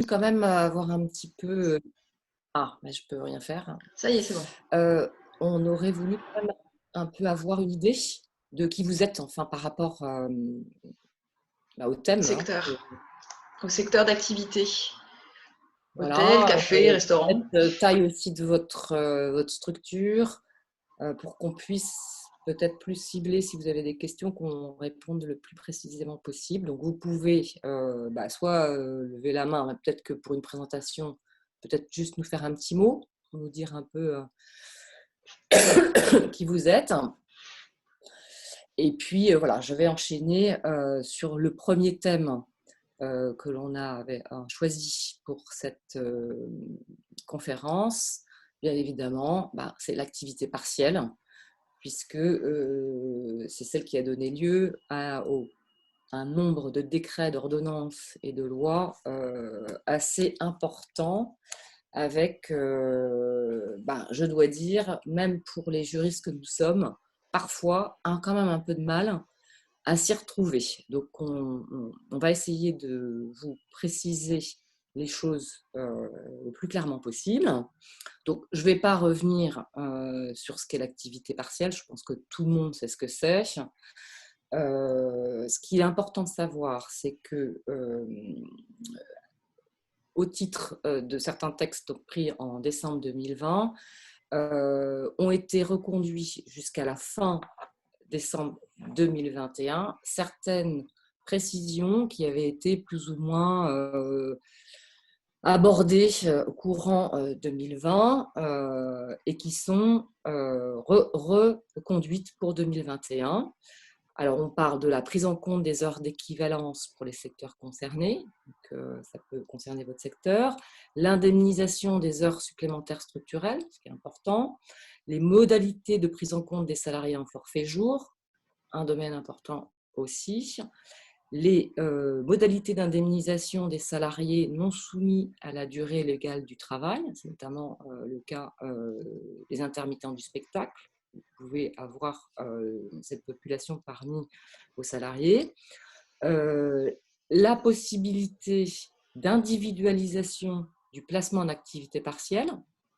Quand même avoir un petit peu. Ah, mais je peux rien faire. Ça y est, c'est bon. On aurait voulu quand même un peu avoir une idée de qui vous êtes, enfin, par rapport au thème, hein. Secteur. Au secteur d'activité. Hôtel, Voilà, café, restaurant. peut-être taille aussi de votre structure, pour qu'on puisse peut-être plus cibler si vous avez des questions, qu'on réponde le plus précisément possible. Donc, vous pouvez soit lever la main, mais peut-être que pour une présentation, peut-être juste nous faire un petit mot, pour nous dire un peu qui vous êtes. Et puis, voilà, je vais enchaîner sur le premier thème que l'on avait choisi pour cette conférence. Bien évidemment, c'est l'activité partielle, puisque c'est celle qui a donné lieu à un nombre de décrets, d'ordonnances et de lois assez important, avec, je dois dire, même pour les juristes que nous sommes, parfois quand même un peu de mal à s'y retrouver. Donc, on va essayer de vous préciser les choses le plus clairement possible. Donc, je ne vais pas revenir sur ce qu'est l'activité partielle. Je pense que tout le monde sait ce que c'est. Ce qui est important de savoir, c'est que au titre de certains textes pris en décembre 2020, ont été reconduits jusqu'à la fin décembre 2021 certaines précisions qui avaient été plus ou moins abordées au courant 2020 et qui sont reconduites pour 2021. Alors, on parle de la prise en compte des heures d'équivalence pour les secteurs concernés, donc ça peut concerner votre secteur, l'indemnisation des heures supplémentaires structurelles, ce qui est important, les modalités de prise en compte des salariés en forfait jour, un domaine important aussi, les modalités d'indemnisation des salariés non soumis à la durée légale du travail, c'est notamment le cas des intermittents du spectacle. Vous pouvez avoir cette population parmi vos salariés. La possibilité d'individualisation du placement en activité partielle.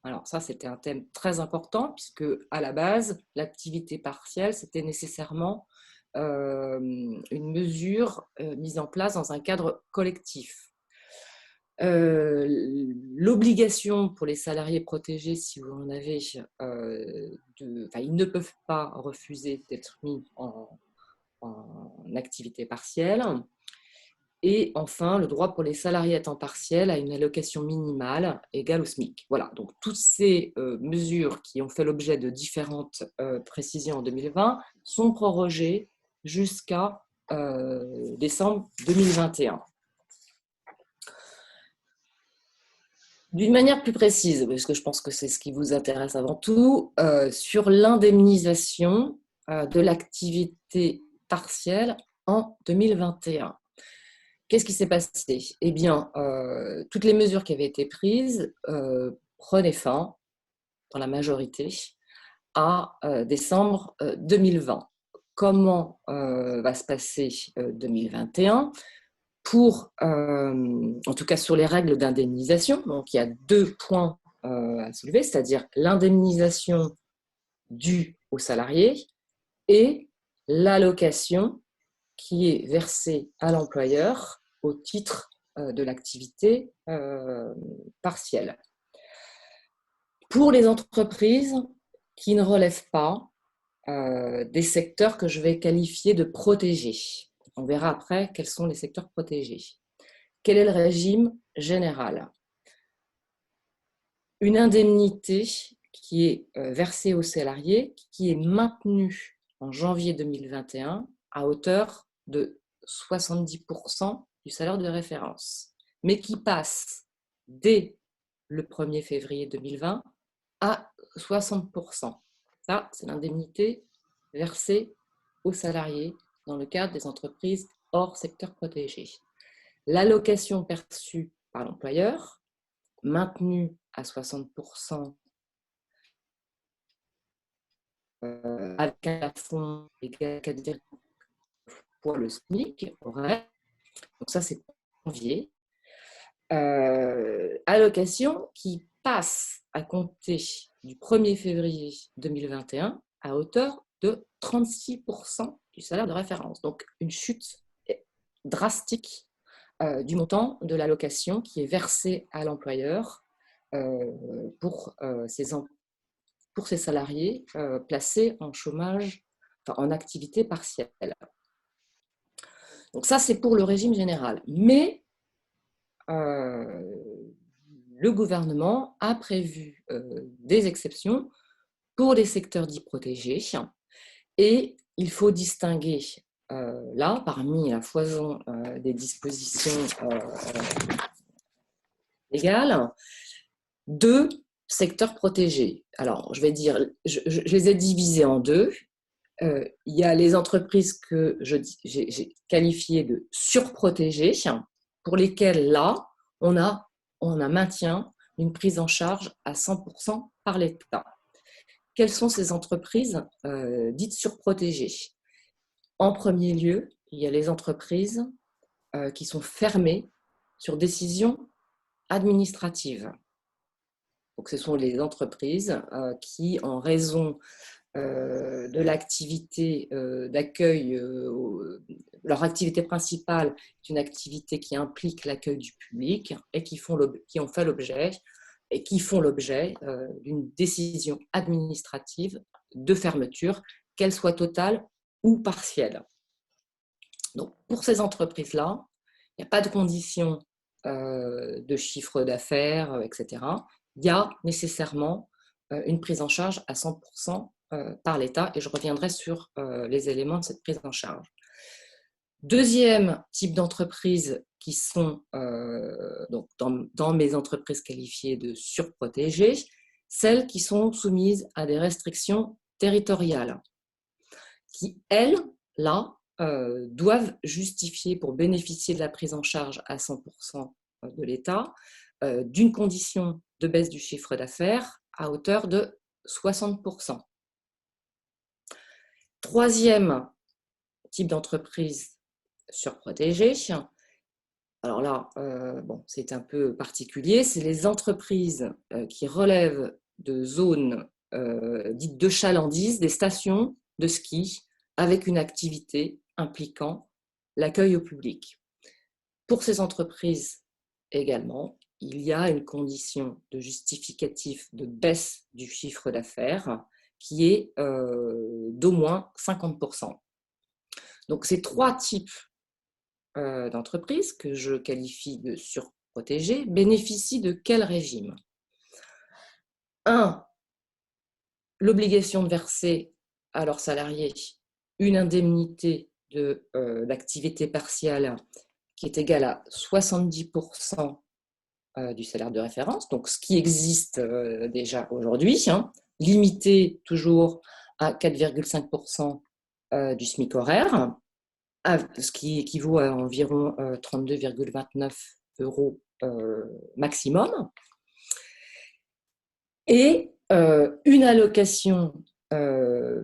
Alors ça, c'était un thème très important puisque à la base, l'activité partielle, c'était nécessairement une mesure mise en place dans un cadre collectif. L'obligation pour les salariés protégés, si vous en avez, ils ne peuvent pas refuser d'être mis en activité partielle. Et enfin, le droit pour les salariés à temps partiel à une allocation minimale égale au SMIC. Voilà, donc toutes ces mesures qui ont fait l'objet de différentes précisions en 2020 sont prorogées jusqu'à décembre 2021. D'une manière plus précise, parce que je pense que c'est ce qui vous intéresse avant tout, sur l'indemnisation de l'activité partielle en 2021. Qu'est-ce qui s'est passé? Eh bien, toutes les mesures qui avaient été prises prenaient fin, dans la majorité, à décembre 2020. Comment va se passer 2021? Pour, en tout cas sur les règles d'indemnisation, donc il y a 2 points à soulever, c'est-à-dire l'indemnisation due aux salariés et l'allocation qui est versée à l'employeur au titre de l'activité partielle. Pour les entreprises qui ne relèvent pas des secteurs que je vais qualifier de protégés, on verra après quels sont les secteurs protégés. Quel est le régime général? Une indemnité qui est versée aux salariés, qui est maintenue en janvier 2021 à hauteur de 70% du salaire de référence, mais qui passe dès le 1er février 2020 à 60%. Ça, c'est l'indemnité versée aux salariés dans le cadre des entreprises hors secteur protégé. L'allocation perçue par l'employeur, maintenue à 60% avec un plafond égal à 4,4 fois le SMIC horaire. Donc ça, c'est pour janvier. allocation qui passe à compter du 1er février 2021 à hauteur de 36% du salaire de référence. Donc, une chute drastique du montant de l'allocation qui est versée à l'employeur pour ses salariés placés en chômage, enfin, en activité partielle. Donc ça, c'est pour le régime général. Mais le gouvernement a prévu des exceptions pour les secteurs dits protégés. Et il faut distinguer là, parmi la foison des dispositions légales, deux secteurs protégés. Alors, je vais dire, je les ai divisés en deux. Il y a les entreprises que j'ai qualifiées de surprotégées, pour lesquelles, là, on a un maintien, une prise en charge à 100% par l'État. Quelles sont ces entreprises dites surprotégées? En premier lieu, il y a les entreprises qui sont fermées sur décision administrative. Donc, ce sont les entreprises qui, en raison de l'activité d'accueil, leur activité principale est une activité qui implique l'accueil du public et qui font l'objet d'une décision administrative de fermeture, qu'elle soit totale ou partielle. Donc, pour ces entreprises-là, il n'y a pas de conditions de chiffre d'affaires, etc. Il y a nécessairement une prise en charge à 100% par l'État, et je reviendrai sur les éléments de cette prise en charge. Deuxième type d'entreprises qui sont donc dans mes entreprises qualifiées de surprotégées, celles qui sont soumises à des restrictions territoriales, qui, elles, là, doivent justifier pour bénéficier de la prise en charge à 100% de l'État d'une condition de baisse du chiffre d'affaires à hauteur de 60%. Troisième type d'entreprise surprotégée, alors là, c'est un peu particulier, c'est les entreprises qui relèvent de zones dites de chalandise, des stations de ski, avec une activité impliquant l'accueil au public. Pour ces entreprises également, il y a une condition de justificatif de baisse du chiffre d'affaires qui est d'au moins 50%. Donc, ces trois types d'entreprises que je qualifie de surprotégées bénéficient de quel régime? 1. L'obligation de verser à leurs salariés une indemnité d'activité partielle qui est égale à 70% du salaire de référence, donc ce qui existe déjà aujourd'hui, limité toujours à 4,5% du SMIC horaire, ce qui équivaut à environ 32,29 € maximum, et une allocation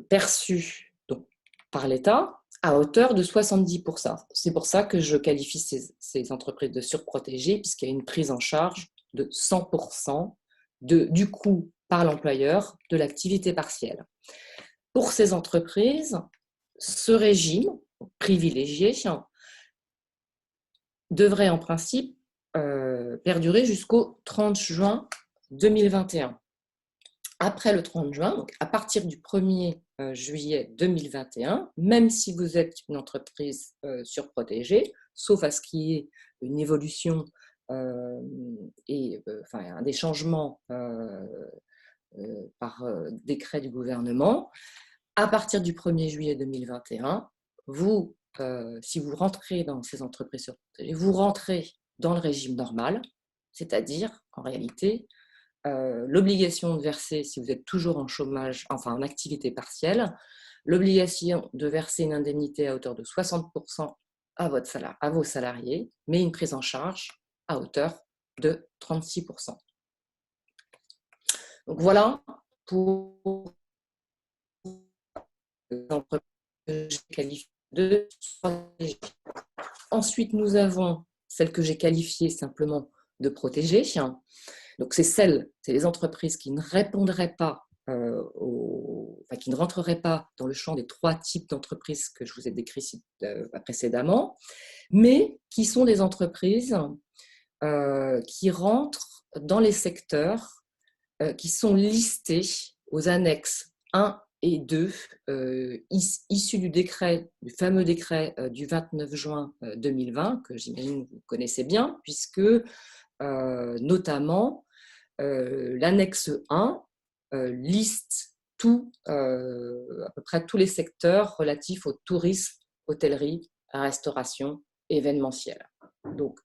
perçue donc, par l'État à hauteur de 70%. C'est pour ça que je qualifie ces entreprises de surprotégées, puisqu'il y a une prise en charge de 100% du coût par l'employeur de l'activité partielle. Pour ces entreprises, ce régime privilégié devrait en principe perdurer jusqu'au 30 juin 2021. Après le 30 juin, donc à partir du 1er juillet 2021, même si vous êtes une entreprise surprotégée, sauf à ce qu'il y ait une évolution et des changements par décret du gouvernement, à partir du 1er juillet 2021, vous, si vous rentrez dans ces entreprises surprotégées, vous rentrez dans le régime normal, c'est-à-dire, en réalité, l'obligation de verser, si vous êtes toujours en chômage, enfin en activité partielle, l'obligation de verser une indemnité à hauteur de 60% à vos salariés, mais une prise en charge à hauteur de 36%. Donc voilà pour les entreprises que je qualifie de stratégiques. Ensuite, nous avons celles que j'ai qualifiées simplement de protéger. Donc, c'est les entreprises qui ne répondraient pas, qui ne rentreraient pas dans le champ des 3 types d'entreprises que je vous ai décrits précédemment, mais qui sont des entreprises qui rentrent dans les secteurs qui sont listés aux annexes 1 et 2, issus du fameux décret du 29 juin 2020, que j'imagine que vous connaissez bien, puisque notamment l'annexe 1 liste à peu près tous les secteurs relatifs au tourisme, hôtellerie, restauration, événementiel. Donc,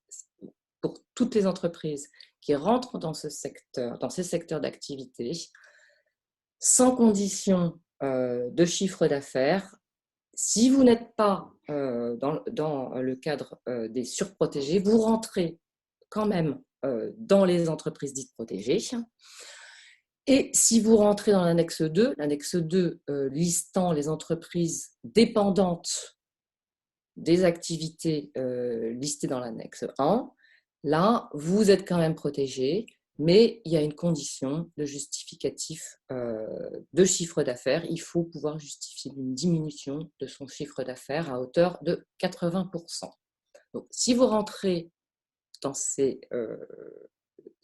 pour toutes les entreprises qui rentrent dans ces secteurs d'activité, sans condition de chiffre d'affaires, si vous n'êtes pas dans le cadre des surprotégés, vous rentrez quand même dans les entreprises dites protégées. Et si vous rentrez dans l'annexe 2 listant les entreprises dépendantes des activités listées dans l'annexe 1, là, vous êtes quand même protégé, mais il y a une condition de justificatif de chiffre d'affaires. Il faut pouvoir justifier une diminution de son chiffre d'affaires à hauteur de 80%. Donc, si vous rentrez dans cette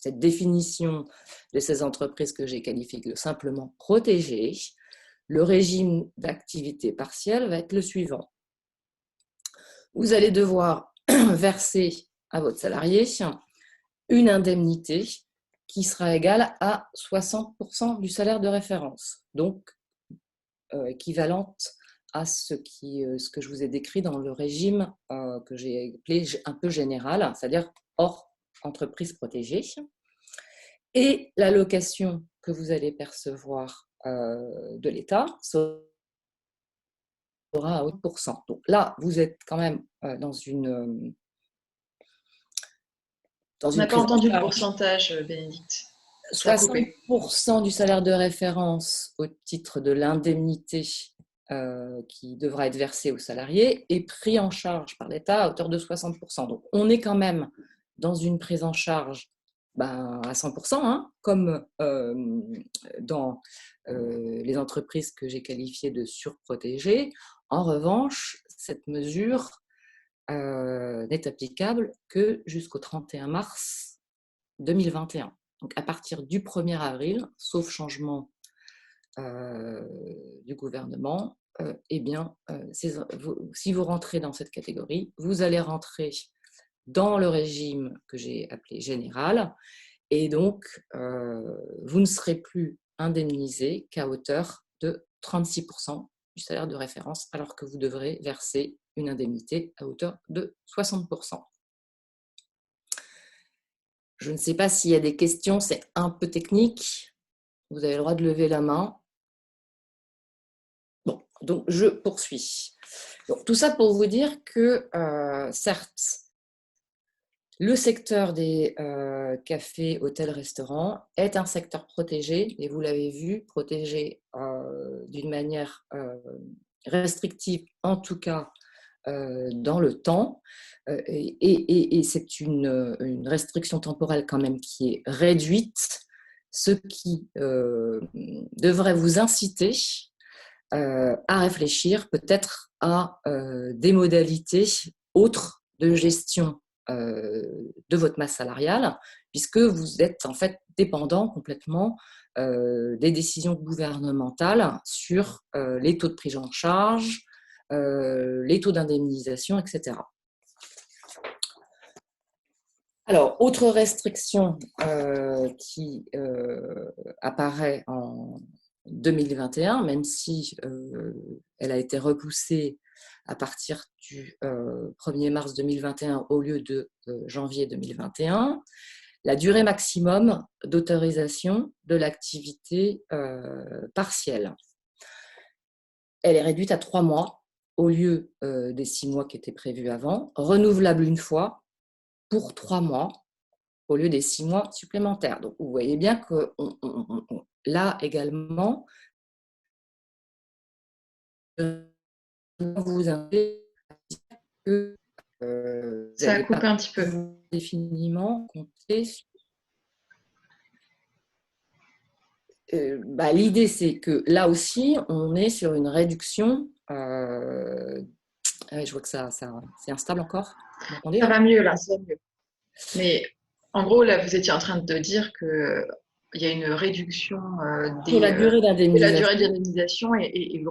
définition de ces entreprises que j'ai qualifiées de simplement protégées, le régime d'activité partielle va être le suivant. Vous allez devoir verser à votre salarié une indemnité qui sera égale à 60% du salaire de référence, donc équivalente à ce que je vous ai décrit dans le régime que j'ai appelé un peu général, c'est-à-dire hors entreprise protégée. Et l'allocation que vous allez percevoir de l'État sera à 8%. Donc là, vous êtes quand même dans une On n'a pas entendu le pourcentage, Bénédicte. 60% du salaire de référence au titre de l'indemnité qui devra être versée aux salariés est pris en charge par l'État à hauteur de 60%. Donc, on est quand même dans une prise en charge à 100%, comme dans les entreprises que j'ai qualifiées de surprotégées. En revanche, cette mesure n'est applicable que jusqu'au 31 mars 2021. Donc, à partir du 1er avril, sauf changement du gouvernement, si vous rentrez dans cette catégorie, vous allez rentrer dans le régime que j'ai appelé général, et donc vous ne serez plus indemnisé qu'à hauteur de 36% du salaire de référence, alors que vous devrez verser une indemnité à hauteur de 60%. Je ne sais pas s'il y a des questions, c'est un peu technique. Vous avez le droit de lever la main. Bon, donc je poursuis. Donc, tout ça pour vous dire que, certes, le secteur des cafés, hôtels, restaurants est un secteur protégé, et vous l'avez vu, protégé d'une manière restrictive, en tout cas dans le temps. Et c'est une restriction temporelle quand même qui est réduite, ce qui devrait vous inciter à réfléchir peut-être à des modalités autres de gestion de votre masse salariale, puisque vous êtes en fait dépendant complètement des décisions gouvernementales sur les taux de prise en charge, les taux d'indemnisation, etc. Alors, autre restriction qui apparaît en 2021, même si elle a été repoussée à partir du 1er mars 2021 au lieu de janvier 2021, la durée maximum d'autorisation de l'activité partielle. Elle est réduite à 3 mois au lieu des 6 mois qui étaient prévus avant, renouvelable une fois pour 3 mois au lieu des 6 mois supplémentaires. Donc, vous voyez bien que là également, vous invitez que vous Ça a n'allez coupé pas un petit peu. pouvoir définitivement compter sur... l'idée, c'est que là aussi, on est sur une réduction. Je vois que c'est instable encore. Vous m'entendez Ça là? va mieux là, ça va mieux. Mais en gros, là, vous étiez en train de dire que il y a une réduction Sur la durée de la durée d'indemnisation. d'indemnisation et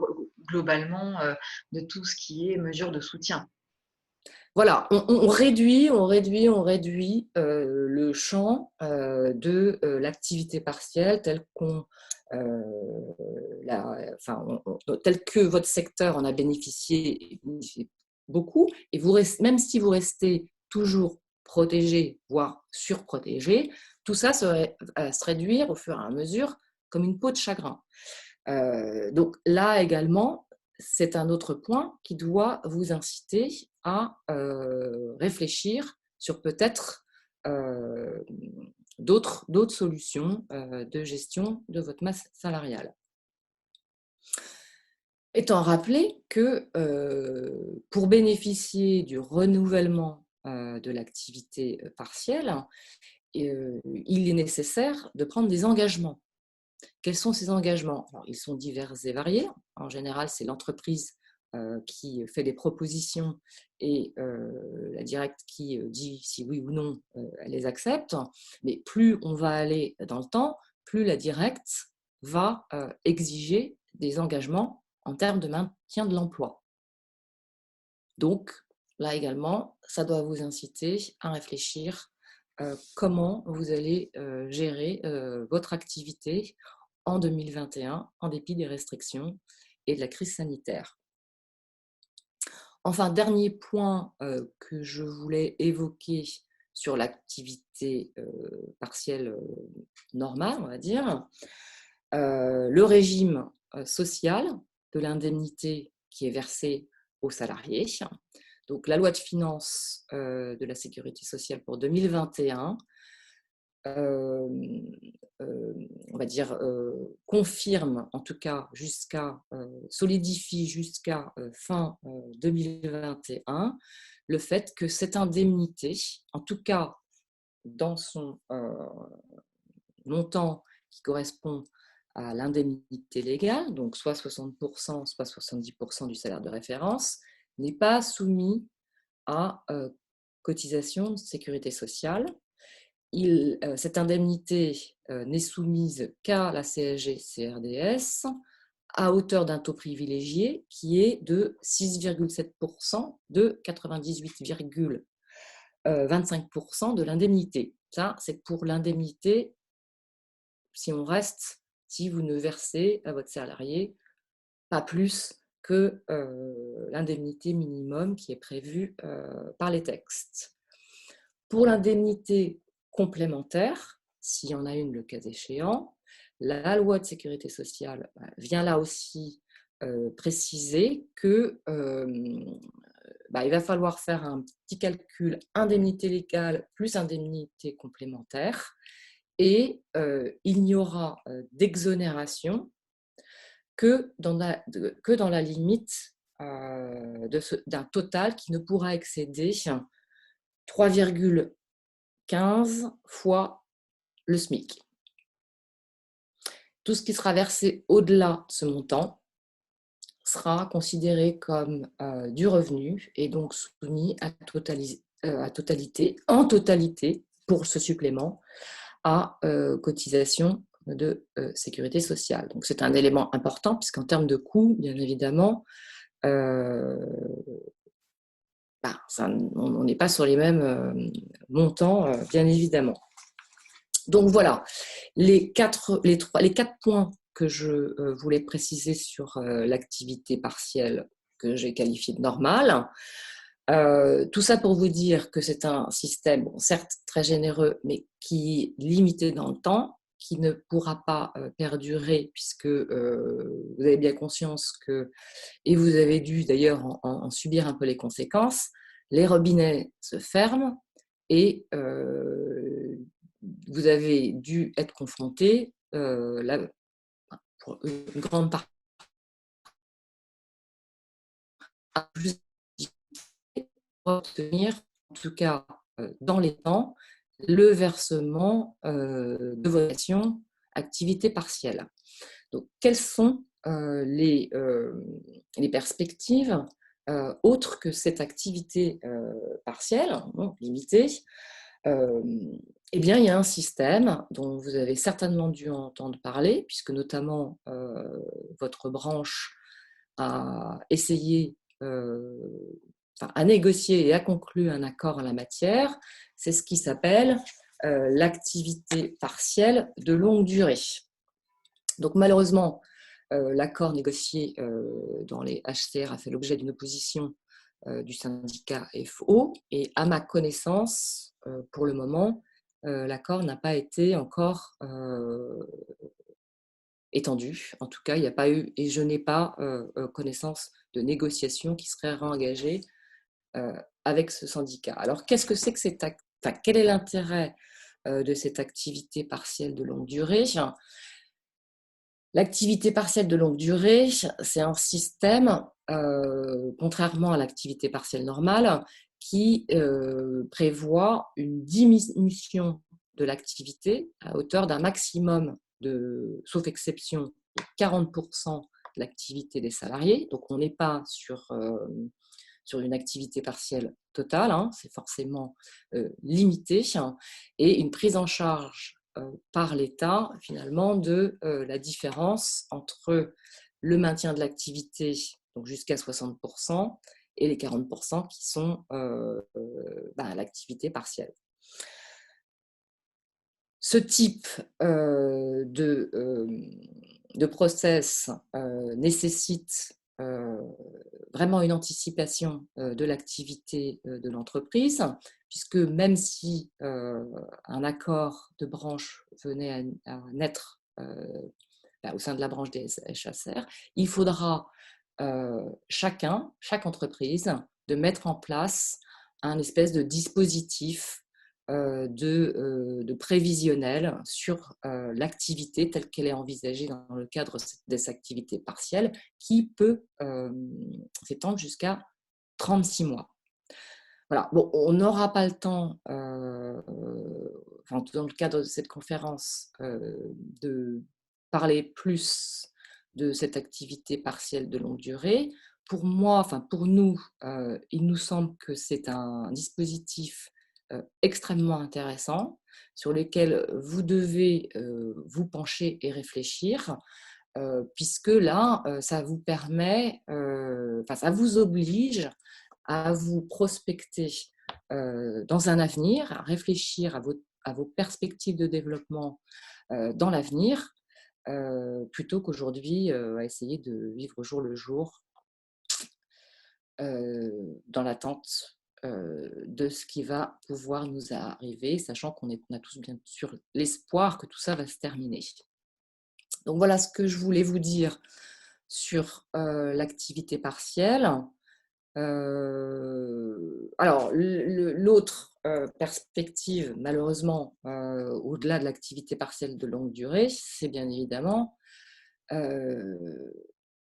globalement de tout ce qui est mesures de soutien. Voilà, on réduit le champ de l'activité partielle tel que votre secteur en a bénéficié beaucoup. Et même si vous restez toujours protégé, voire surprotégé, tout ça va se réduire au fur et à mesure comme une peau de chagrin. Donc là également, c'est un autre point qui doit vous inciter à réfléchir sur peut-être d'autres solutions de gestion de votre masse salariale. Étant rappelé que pour bénéficier du renouvellement de l'activité partielle, il est nécessaire de prendre des engagements. Quels sont ces engagements? Alors, ils sont divers et variés. En général, c'est l'entreprise qui fait des propositions et la directe qui dit si oui ou non elle les accepte. Mais plus on va aller dans le temps, plus la directe va exiger des engagements en termes de maintien de l'emploi. Donc, là également, ça doit vous inciter à réfléchir comment vous allez gérer votre activité en 2021, en dépit des restrictions et de la crise sanitaire. Enfin, dernier point que je voulais évoquer sur l'activité partielle normale, on va dire, le régime social de l'indemnité qui est versée aux salariés. Donc, la loi de finances de la sécurité sociale pour 2021 on va dire, confirme, en tout cas, solidifie jusqu'à fin 2021, le fait que cette indemnité, en tout cas dans son montant qui correspond à l'indemnité légale, donc soit 60%, soit 70% du salaire de référence, n'est pas soumis à cotisation de sécurité sociale. Cette indemnité n'est soumise qu'à la CSG-CRDS à hauteur d'un taux privilégié qui est de 6,7% de 98,25% de l'indemnité. Ça, c'est pour l'indemnité si vous ne versez à votre salarié pas plus que l'indemnité minimum qui est prévue par les textes. Pour l'indemnité complémentaire, s'il y en a une le cas échéant, la loi de sécurité sociale vient là aussi préciser que il va falloir faire un petit calcul indemnité légale plus indemnité complémentaire et il n'y aura d'exonération que dans la limite d'un total qui ne pourra excéder 3,15 fois le SMIC. Tout ce qui sera versé au-delà de ce montant sera considéré comme du revenu et donc soumis en totalité pour ce supplément à cotisation de sécurité sociale. Donc c'est un élément important puisqu'en termes de coûts, bien évidemment, on n'est pas sur les mêmes montants, bien évidemment. Donc voilà, les quatre points que je voulais préciser sur l'activité partielle que j'ai qualifiée de normale. Tout ça pour vous dire que c'est un système, certes très généreux, mais qui est limité dans le temps, qui ne pourra pas perdurer puisque vous avez bien conscience que, et vous avez dû d'ailleurs en subir un peu les conséquences, les robinets se ferment et vous avez dû être confronté pour une grande partie à plus obtenir, en tout cas dans les temps, le versement de vos actions activité partielle. Donc, quelles sont les perspectives autres que cette activité partielle, bon, limitée? Eh bien, il y a un système dont vous avez certainement dû entendre parler, puisque notamment votre branche a essayé, a négocié et a conclu un accord en la matière. C'est ce qui s'appelle l'activité partielle de longue durée. Donc malheureusement, l'accord négocié dans les HCR a fait l'objet d'une opposition du syndicat FO, et à ma connaissance, pour le moment, l'accord n'a pas été encore étendu. En tout cas, il n'y a pas eu, et je n'ai pas connaissance de négociations qui seraient réengagées avec ce syndicat. Alors, qu'est-ce que c'est que quel est l'intérêt de cette activité partielle de longue durée? L'activité partielle de longue durée, c'est un système, contrairement à l'activité partielle normale, qui prévoit une diminution de l'activité à hauteur d'un maximum sauf exception, de 40% de l'activité des salariés. Donc, on n'est pas sur une activité partielle totale, hein, c'est forcément limité, et une prise en charge par l'État, finalement, de la différence entre le maintien de l'activité, donc jusqu'à 60%, et les 40% qui sont l'activité partielle. Ce type de process nécessite vraiment une anticipation de l'activité de l'entreprise, puisque même si un accord de branche venait à naître au sein de la branche des HCR, il faudra chaque entreprise, de mettre en place un espèce de dispositif de prévisionnel sur l'activité telle qu'elle est envisagée dans le cadre des activités partielles, qui peut s'étendre jusqu'à 36 mois. Voilà. Bon, on n'aura pas le temps, dans le cadre de cette conférence, de parler plus de cette activité partielle de longue durée. Pour moi, pour nous, il nous semble que c'est un dispositif extrêmement intéressant sur lequel vous devez vous pencher et réfléchir, puisque là, ça vous permet, ça vous oblige à vous prospecter dans un avenir, à réfléchir à vos perspectives de développement dans l'avenir, plutôt qu'aujourd'hui à essayer de vivre au jour le jour dans l'attente de ce qui va pouvoir nous arriver, sachant qu'on a tous bien sûr l'espoir que tout ça va se terminer. Donc voilà ce que je voulais vous dire sur l'activité partielle. Alors, l'autre perspective, malheureusement, au-delà de l'activité partielle de longue durée, c'est bien évidemment,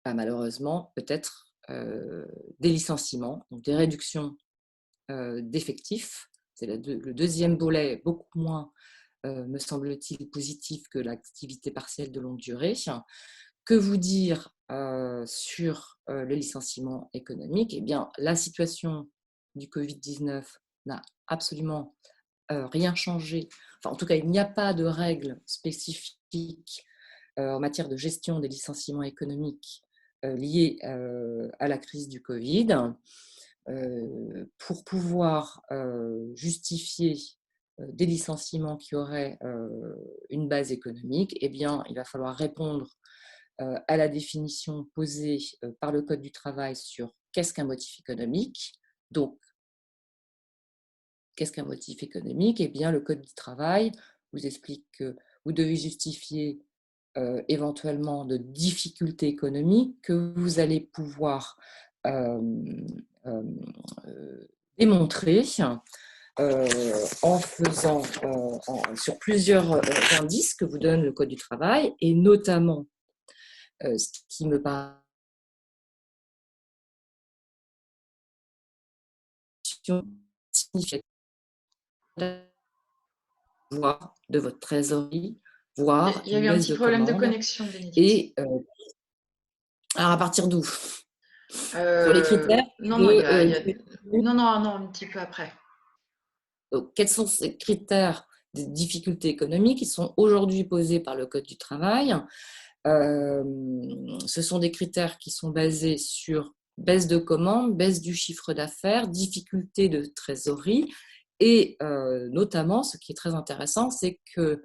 malheureusement, peut-être des licenciements, donc des réductions d'effectifs. C'est le deuxième volet, beaucoup moins, me semble-t-il, positif que l'activité partielle de longue durée. Que vous dire sur le licenciement économique? Eh bien, la situation du Covid-19 n'a absolument rien changé. Enfin, en tout cas, il n'y a pas de règles spécifiques en matière de gestion des licenciements économiques liés à la crise du Covid. Pour pouvoir justifier des licenciements qui auraient une base économique, eh bien, il va falloir répondre à la définition posée par le Code du travail sur qu'est-ce qu'un motif économique. Donc, qu'est-ce qu'un motif économique? Eh bien, le Code du travail vous explique que vous devez justifier éventuellement de difficultés économiques que vous allez pouvoir démontrer en faisant sur plusieurs indices que vous donne le Code du travail, et notamment ce qui me paraît significative voire de votre trésorerie, voire Il y a une eu un baisse petit de problème de commande. connexion, Bénédicte. Et alors à partir d'où? Sur les critères Non, non, de, non, non, non, un petit peu après. donc, quels sont ces critères de difficultés économiques qui sont aujourd'hui posés par le Code du travail? Ce sont des critères qui sont basés sur baisse de commande, baisse du chiffre d'affaires, difficulté de trésorerie et notamment, ce qui est très intéressant, c'est que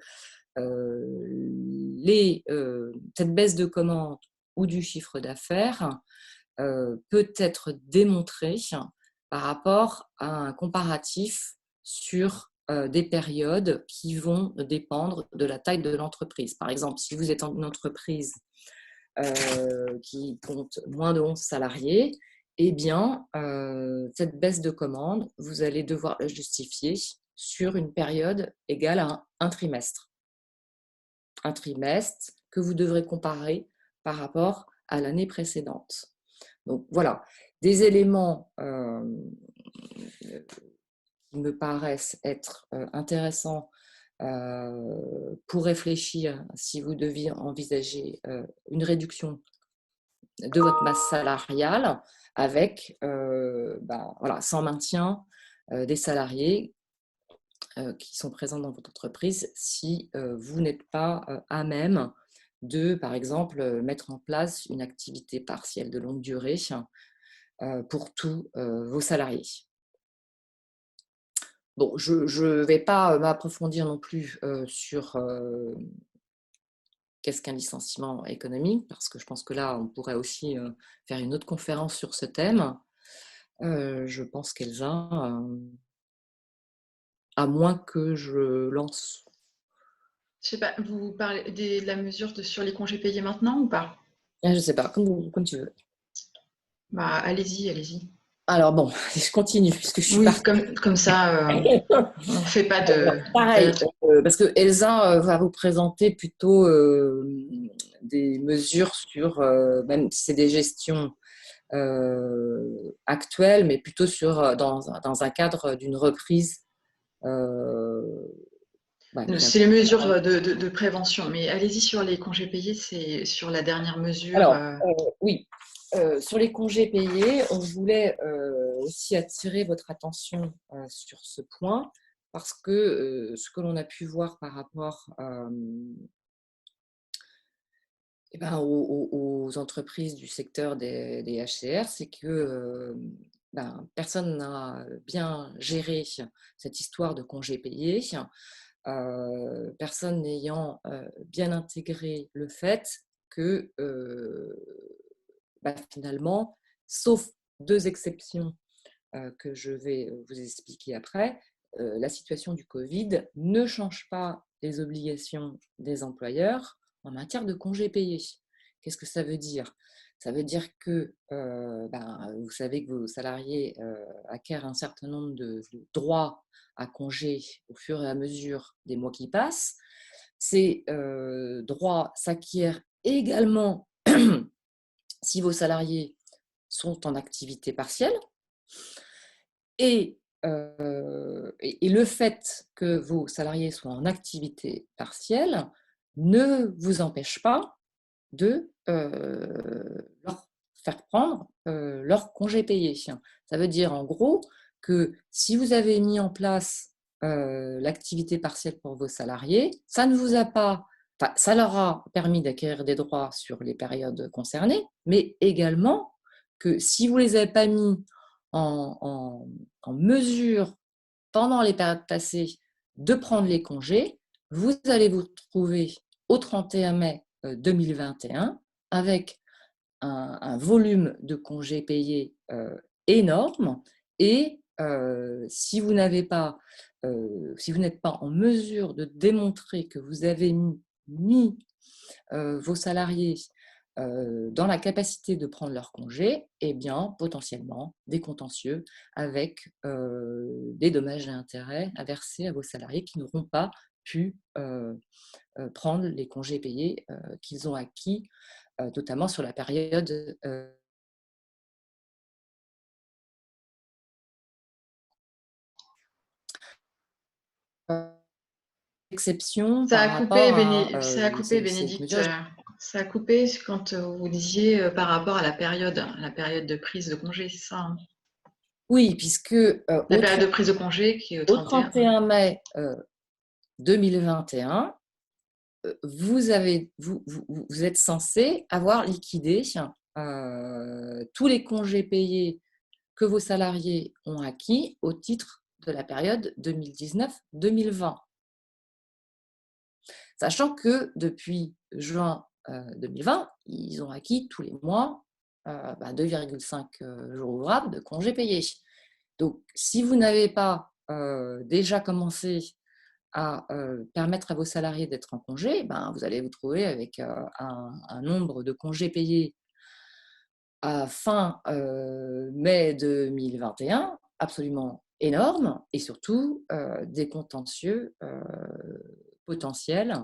cette baisse de commande ou du chiffre d'affaires peut être démontrée par rapport à un comparatif sur des périodes qui vont dépendre de la taille de l'entreprise. Par exemple, si vous êtes une entreprise qui compte moins de 11 salariés, eh bien, cette baisse de commande, vous allez devoir la justifier sur une période égale à un trimestre. Un trimestre que vous devrez comparer par rapport à l'année précédente. Donc voilà, des éléments qui me paraissent être intéressants pour réfléchir si vous deviez envisager une réduction de votre masse salariale avec voilà, sans maintien des salariés qui sont présents dans votre entreprise si vous n'êtes pas à même de, par exemple, mettre en place une activité partielle de longue durée pour tous vos salariés. Bon, je ne vais pas m'approfondir non plus sur qu'est-ce qu'un licenciement économique, parce que je pense que là, on pourrait aussi faire une autre conférence sur ce thème. Je pense qu'Elsa, à moins que je lance. Je sais pas, vous parlez de la mesure sur les congés payés maintenant ou pas? Je ne sais pas, comme tu veux. Bah, allez-y, allez-y. Alors bon, je continue puisque je suis Oui, partie. comme ça, on ne fait pas de Pareil, d'aller- parce que Elsa va vous présenter plutôt des mesures sur, même si c'est des gestions actuelles, mais plutôt dans un cadre d'une reprise. C'est les mesures de prévention, mais allez-y sur les congés payés, c'est sur la dernière mesure. Alors, oui, sur les congés payés, on voulait aussi attirer votre attention sur ce point parce que ce que l'on a pu voir par rapport aux entreprises du secteur des HCR, c'est que personne n'a bien géré cette histoire de congés payés, personne n'ayant bien intégré le fait que finalement, sauf deux exceptions que je vais vous expliquer après, la situation du Covid ne change pas les obligations des employeurs en matière de congés payés. Qu'est-ce que ça veut dire? Ça veut dire que vous savez que vos salariés acquièrent un certain nombre de droits à congés au fur et à mesure des mois qui passent. Ces droits s'acquièrent également si vos salariés sont en activité partielle. Et le fait que vos salariés soient en activité partielle ne vous empêche pas de leur faire prendre leur congé payé. Ça veut dire en gros que si vous avez mis en place l'activité partielle pour vos salariés, ça ne vous a pas, ça leur a permis d'acquérir des droits sur les périodes concernées, mais également que si vous ne les avez pas mis en mesure pendant les périodes passées de prendre les congés, vous allez vous trouver au 31 mai 2021 avec un volume de congés payés énorme et si vous n'êtes pas en mesure de démontrer que vous avez mis vos salariés dans la capacité de prendre leur congé, eh bien, potentiellement, des contentieux avec des dommages et intérêts à verser à vos salariés qui n'auront pas pu prendre les congés payés qu'ils ont acquis, notamment sur la période exception Ça par a coupé, rapport à cette Bénédicte. mesure. Ça a coupé quand vous disiez par rapport à la période de prise de congé, c'est ça, hein? Oui, puisque La période de prise de congé qui est au au 31. 31 mai 2021, vous êtes censé avoir liquidé tous les congés payés que vos salariés ont acquis au titre de la période 2019-2020. Sachant que depuis juin 2020, ils ont acquis tous les mois 2,5 jours ouvrables de congés payés. Donc, si vous n'avez pas déjà commencé à permettre à vos salariés d'être en congé, vous allez vous trouver avec un nombre de congés payés à fin mai 2021 absolument énorme et surtout des contentieux potentiels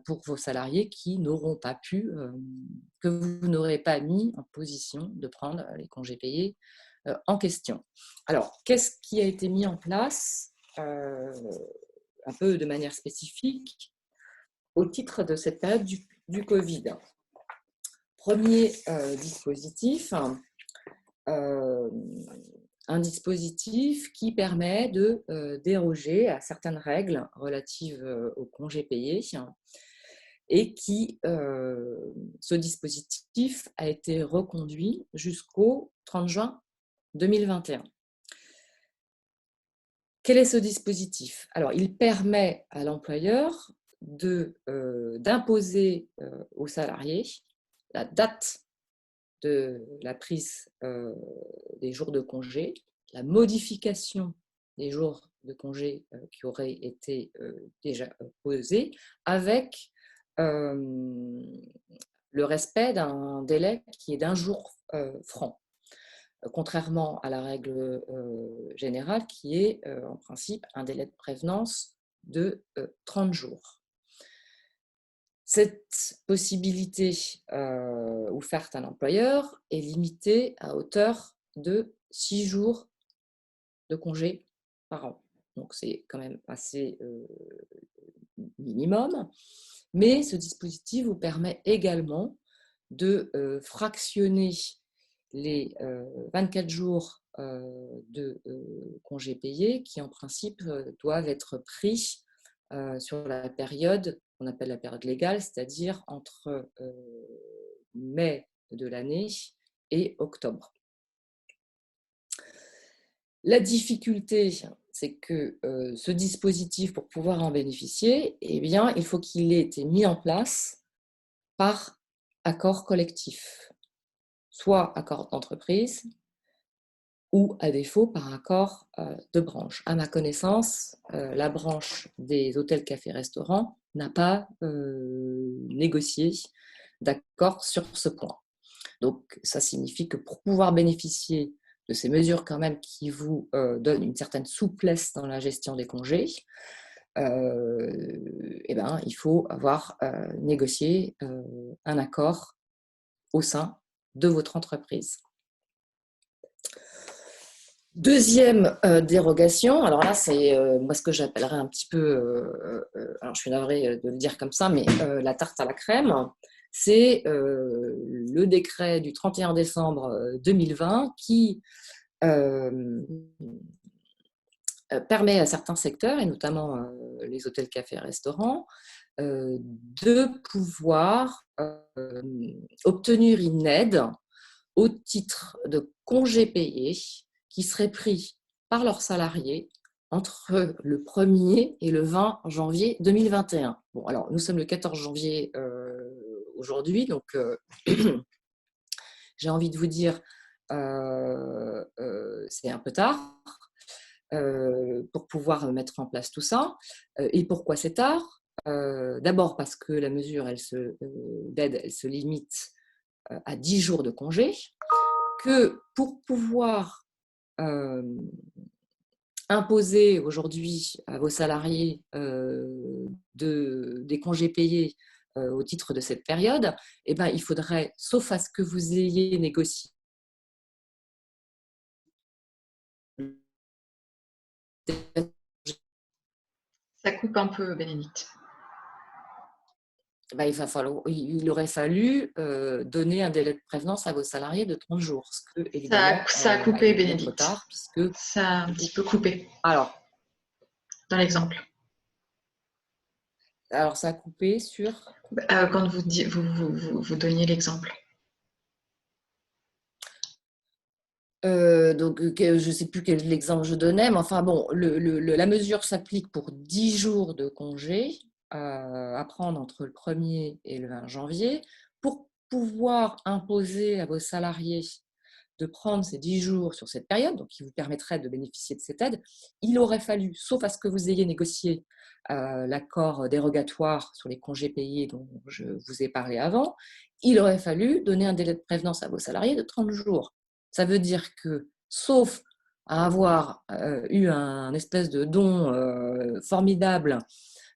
pour vos salariés qui n'auront pas pu, que vous n'aurez pas mis en position de prendre les congés payés en question. Alors, qu'est-ce qui a été mis en place un peu de manière spécifique au titre de cette période du Covid? Premier dispositif, un dispositif qui permet de déroger à certaines règles relatives aux congés payés et ce dispositif a été reconduit jusqu'au 30 juin 2021. Quel est ce dispositif? Alors, il permet à l'employeur d'imposer aux salariés la date de la prise des jours de congé, la modification des jours de congé qui auraient été déjà posés, avec le respect d'un délai qui est d'1 jour franc, contrairement à la règle générale qui est en principe un délai de prévenance de 30 jours. Cette possibilité offerte à l'employeur est limitée à hauteur de 6 jours de congé par an. Donc c'est quand même assez minimum. Mais ce dispositif vous permet également de fractionner les 24 jours de congés payés qui en principe doivent être pris sur la période qu'on appelle la période légale, c'est-à-dire entre mai de l'année et octobre. La difficulté, c'est que ce dispositif, pour pouvoir en bénéficier, eh bien, il faut qu'il ait été mis en place par accord collectif, soit accord d'entreprise, ou à défaut par accord de branche. À ma connaissance, la branche des hôtels, cafés, restaurants n'a pas négocié d'accord sur ce point. Donc, ça signifie que pour pouvoir bénéficier de ces mesures quand même qui vous donnent une certaine souplesse dans la gestion des congés, il faut avoir négocié un accord au sein de votre entreprise. Deuxième dérogation, alors là c'est moi ce que j'appellerais un petit peu, alors je suis navrée de le dire comme ça, mais la tarte à la crème, c'est le décret du 31 décembre 2020 qui permet à certains secteurs, et notamment les hôtels, cafés, restaurants, de pouvoir obtenir une aide au titre de congés payés qui seraient pris par leurs salariés entre le 1er et le 20 janvier 2021. Bon, alors, nous sommes le 14 janvier aujourd'hui, donc j'ai envie de vous dire, c'est un peu tard pour pouvoir mettre en place tout ça. Et pourquoi c'est tard? D'abord parce que la mesure d'aide, elle se limite à 10 jours de congé, que pour pouvoir imposer aujourd'hui à vos salariés des congés payés au titre de cette période, il faudrait, sauf à ce que vous ayez négocié Ça coupe un peu, Bénédicte. Ben, il aurait fallu donner un délai de prévenance à vos salariés de 30 jours, ce que, évidemment, Ça a ben, coupé, il est bien trop Bénédicte. tard, puisque... Ça a un petit peu coupé Alors, dans l'exemple. ça a coupé sur... Quand vous donniez l'exemple. Je ne sais plus quel l'exemple je donnais, mais enfin bon, la mesure s'applique pour 10 jours de congé à prendre entre le 1er et le 20 janvier. Pour pouvoir imposer à vos salariés de prendre ces 10 jours sur cette période, donc qui vous permettrait de bénéficier de cette aide, il aurait fallu, sauf à ce que vous ayez négocié l'accord dérogatoire sur les congés payés dont je vous ai parlé avant, il aurait fallu donner un délai de prévenance à vos salariés de 30 jours. Ça veut dire que, sauf à avoir eu un espèce de don formidable,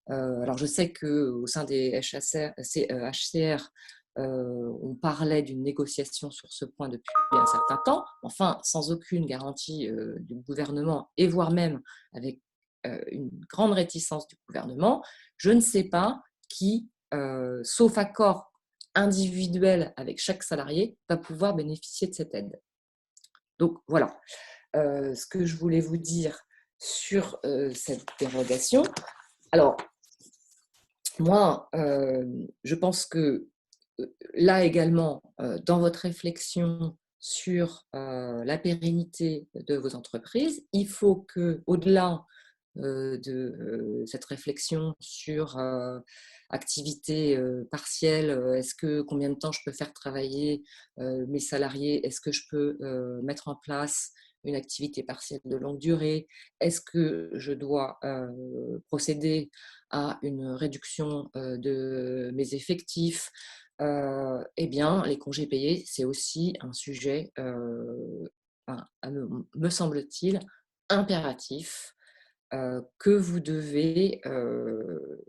alors je sais qu'au sein des HCR, on parlait d'une négociation sur ce point depuis un certain temps, enfin sans aucune garantie du gouvernement, et voire même avec une grande réticence du gouvernement, je ne sais pas qui, sauf accord individuel avec chaque salarié, va pouvoir bénéficier de cette aide. Donc voilà ce que je voulais vous dire sur cette dérogation. Alors, moi, je pense que là également, dans votre réflexion sur la pérennité de vos entreprises, il faut que, au-delà de cette réflexion sur activité partielle, combien de temps je peux faire travailler mes salariés, est-ce que je peux mettre en place une activité partielle de longue durée, est-ce que je dois procéder à une réduction de mes effectifs, eh bien, les congés payés, c'est aussi un sujet, me semble-t-il, impératif que vous devez,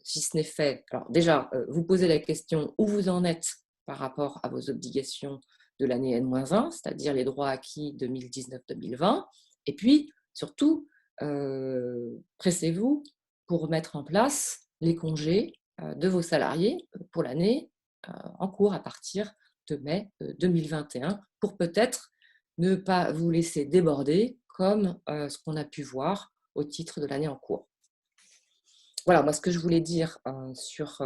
si ce n'est fait, alors déjà, vous posez la question où vous en êtes par rapport à vos obligations de l'année N-1, c'est-à-dire les droits acquis 2019-2020, et puis surtout, pressez-vous pour mettre en place les congés de vos salariés pour l'année en cours à partir de mai 2021, pour peut-être ne pas vous laisser déborder comme ce qu'on a pu voir au titre de l'année en cours. Voilà, moi, ce que je voulais dire sur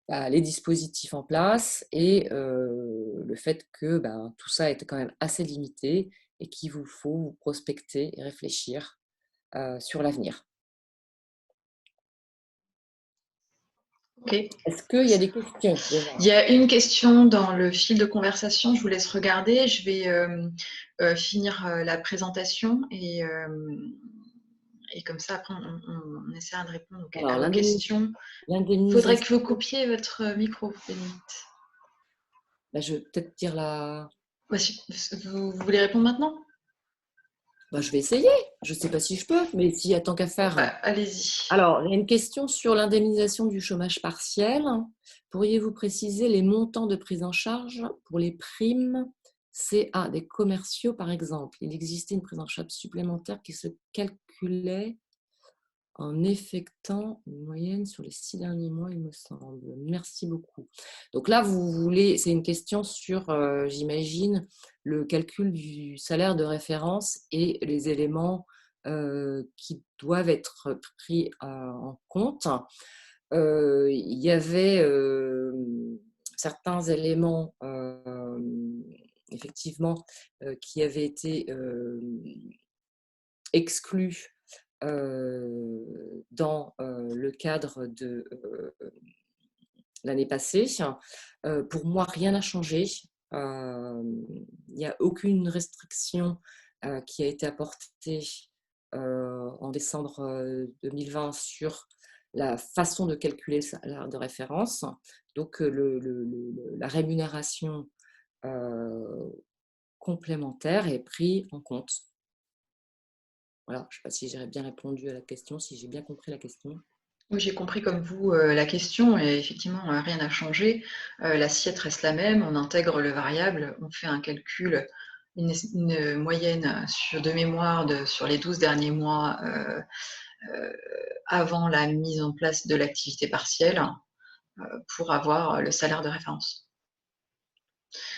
les dispositifs en place et le fait que tout ça était quand même assez limité et qu'il vous faut vous prospecter et réfléchir sur l'avenir. Ok. Est-ce qu'il y a des questions déjà? Il y a une question dans le fil de conversation, je vous laisse regarder. Je vais finir la présentation et comme ça, après, on essaiera de répondre à vos questions. Il faudrait que vous coupiez votre micro, Bénédicte. Je vais peut-être dire la... Vous voulez répondre maintenant? Je vais essayer. Je ne sais pas si je peux, mais s'il y a tant qu'à faire. Allez-y. Alors, il y a une question sur l'indemnisation du chômage partiel. Pourriez-vous préciser les montants de prise en charge pour les primes CA des commerciaux, par exemple? Il existait une prise en charge supplémentaire qui se calculait en effectant une moyenne sur les 6 derniers mois, il me semble. Merci beaucoup. Donc là, c'est une question sur, j'imagine, le calcul du salaire de référence et les éléments qui doivent être pris en compte. Il y avait certains éléments, effectivement, qui avaient été exclus dans le cadre de l'année passée. Pour moi, rien n'a changé. Il n'y a aucune restriction qui a été apportée en décembre 2020 sur la façon de calculer le salaire de référence. Donc, la rémunération complémentaire est prise en compte. Voilà, je ne sais pas si j'ai bien répondu à la question, si j'ai bien compris la question. Oui, j'ai compris comme vous la question et effectivement, rien n'a changé. L'assiette reste la même, on intègre le variable, on fait un calcul, une moyenne de mémoire sur les 12 derniers mois avant la mise en place de l'activité partielle pour avoir le salaire de référence.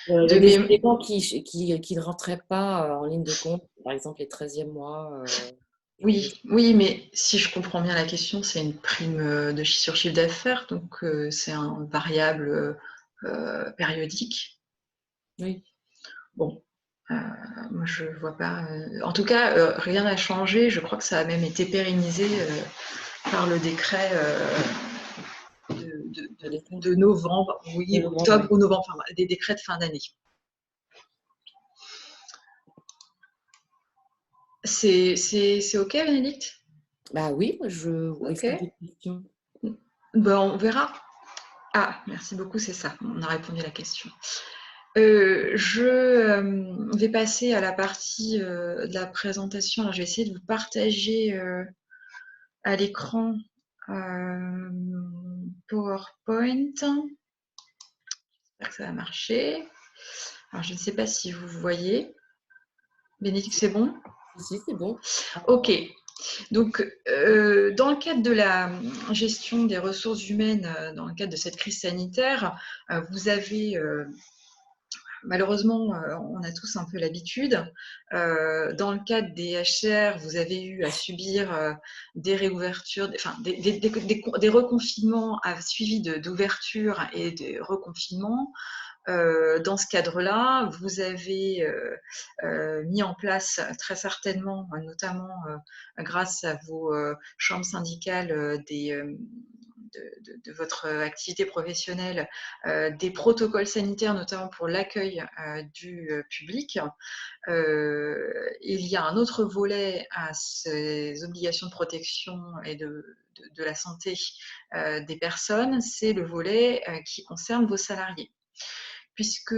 Il y a De des mém- éléments qui ne rentraient pas en ligne de compte, par exemple les 13e mois. Oui, oui, mais si je comprends bien la question, c'est une prime sur chiffre d'affaires, donc c'est un variable périodique. Oui. Bon, moi je vois pas. En tout cas, rien n'a changé. Je crois que ça a même été pérennisé par le décret de novembre, De oui, novembre, octobre oui. ou novembre, enfin, des décrets de fin d'année. C'est OK, Bénédicte? Bah oui, est-ce OK. qu'il y a d'autres questions? Ben, on verra. Ah, merci beaucoup, c'est ça. On a répondu à la question. Je vais passer à la partie de la présentation. Alors, je vais essayer de vous partager à l'écran PowerPoint. J'espère que ça va marcher. Alors, je ne sais pas si vous voyez. Bénédicte, c'est bon? Si, c'est bon. OK. Donc, dans le cadre de la gestion des ressources humaines, dans le cadre de cette crise sanitaire, vous avez malheureusement, on a tous un peu l'habitude. Dans le cadre des HR, vous avez eu à subir des réouvertures, enfin des reconfinements suivis d'ouvertures et de reconfinements. Dans ce cadre-là, vous avez mis en place très certainement, notamment grâce à vos chambres syndicales de votre activité professionnelle, des protocoles sanitaires, notamment pour l'accueil du public. Il y a un autre volet à ces obligations de protection et de la santé des personnes, c'est le volet qui concerne vos salariés. Puisque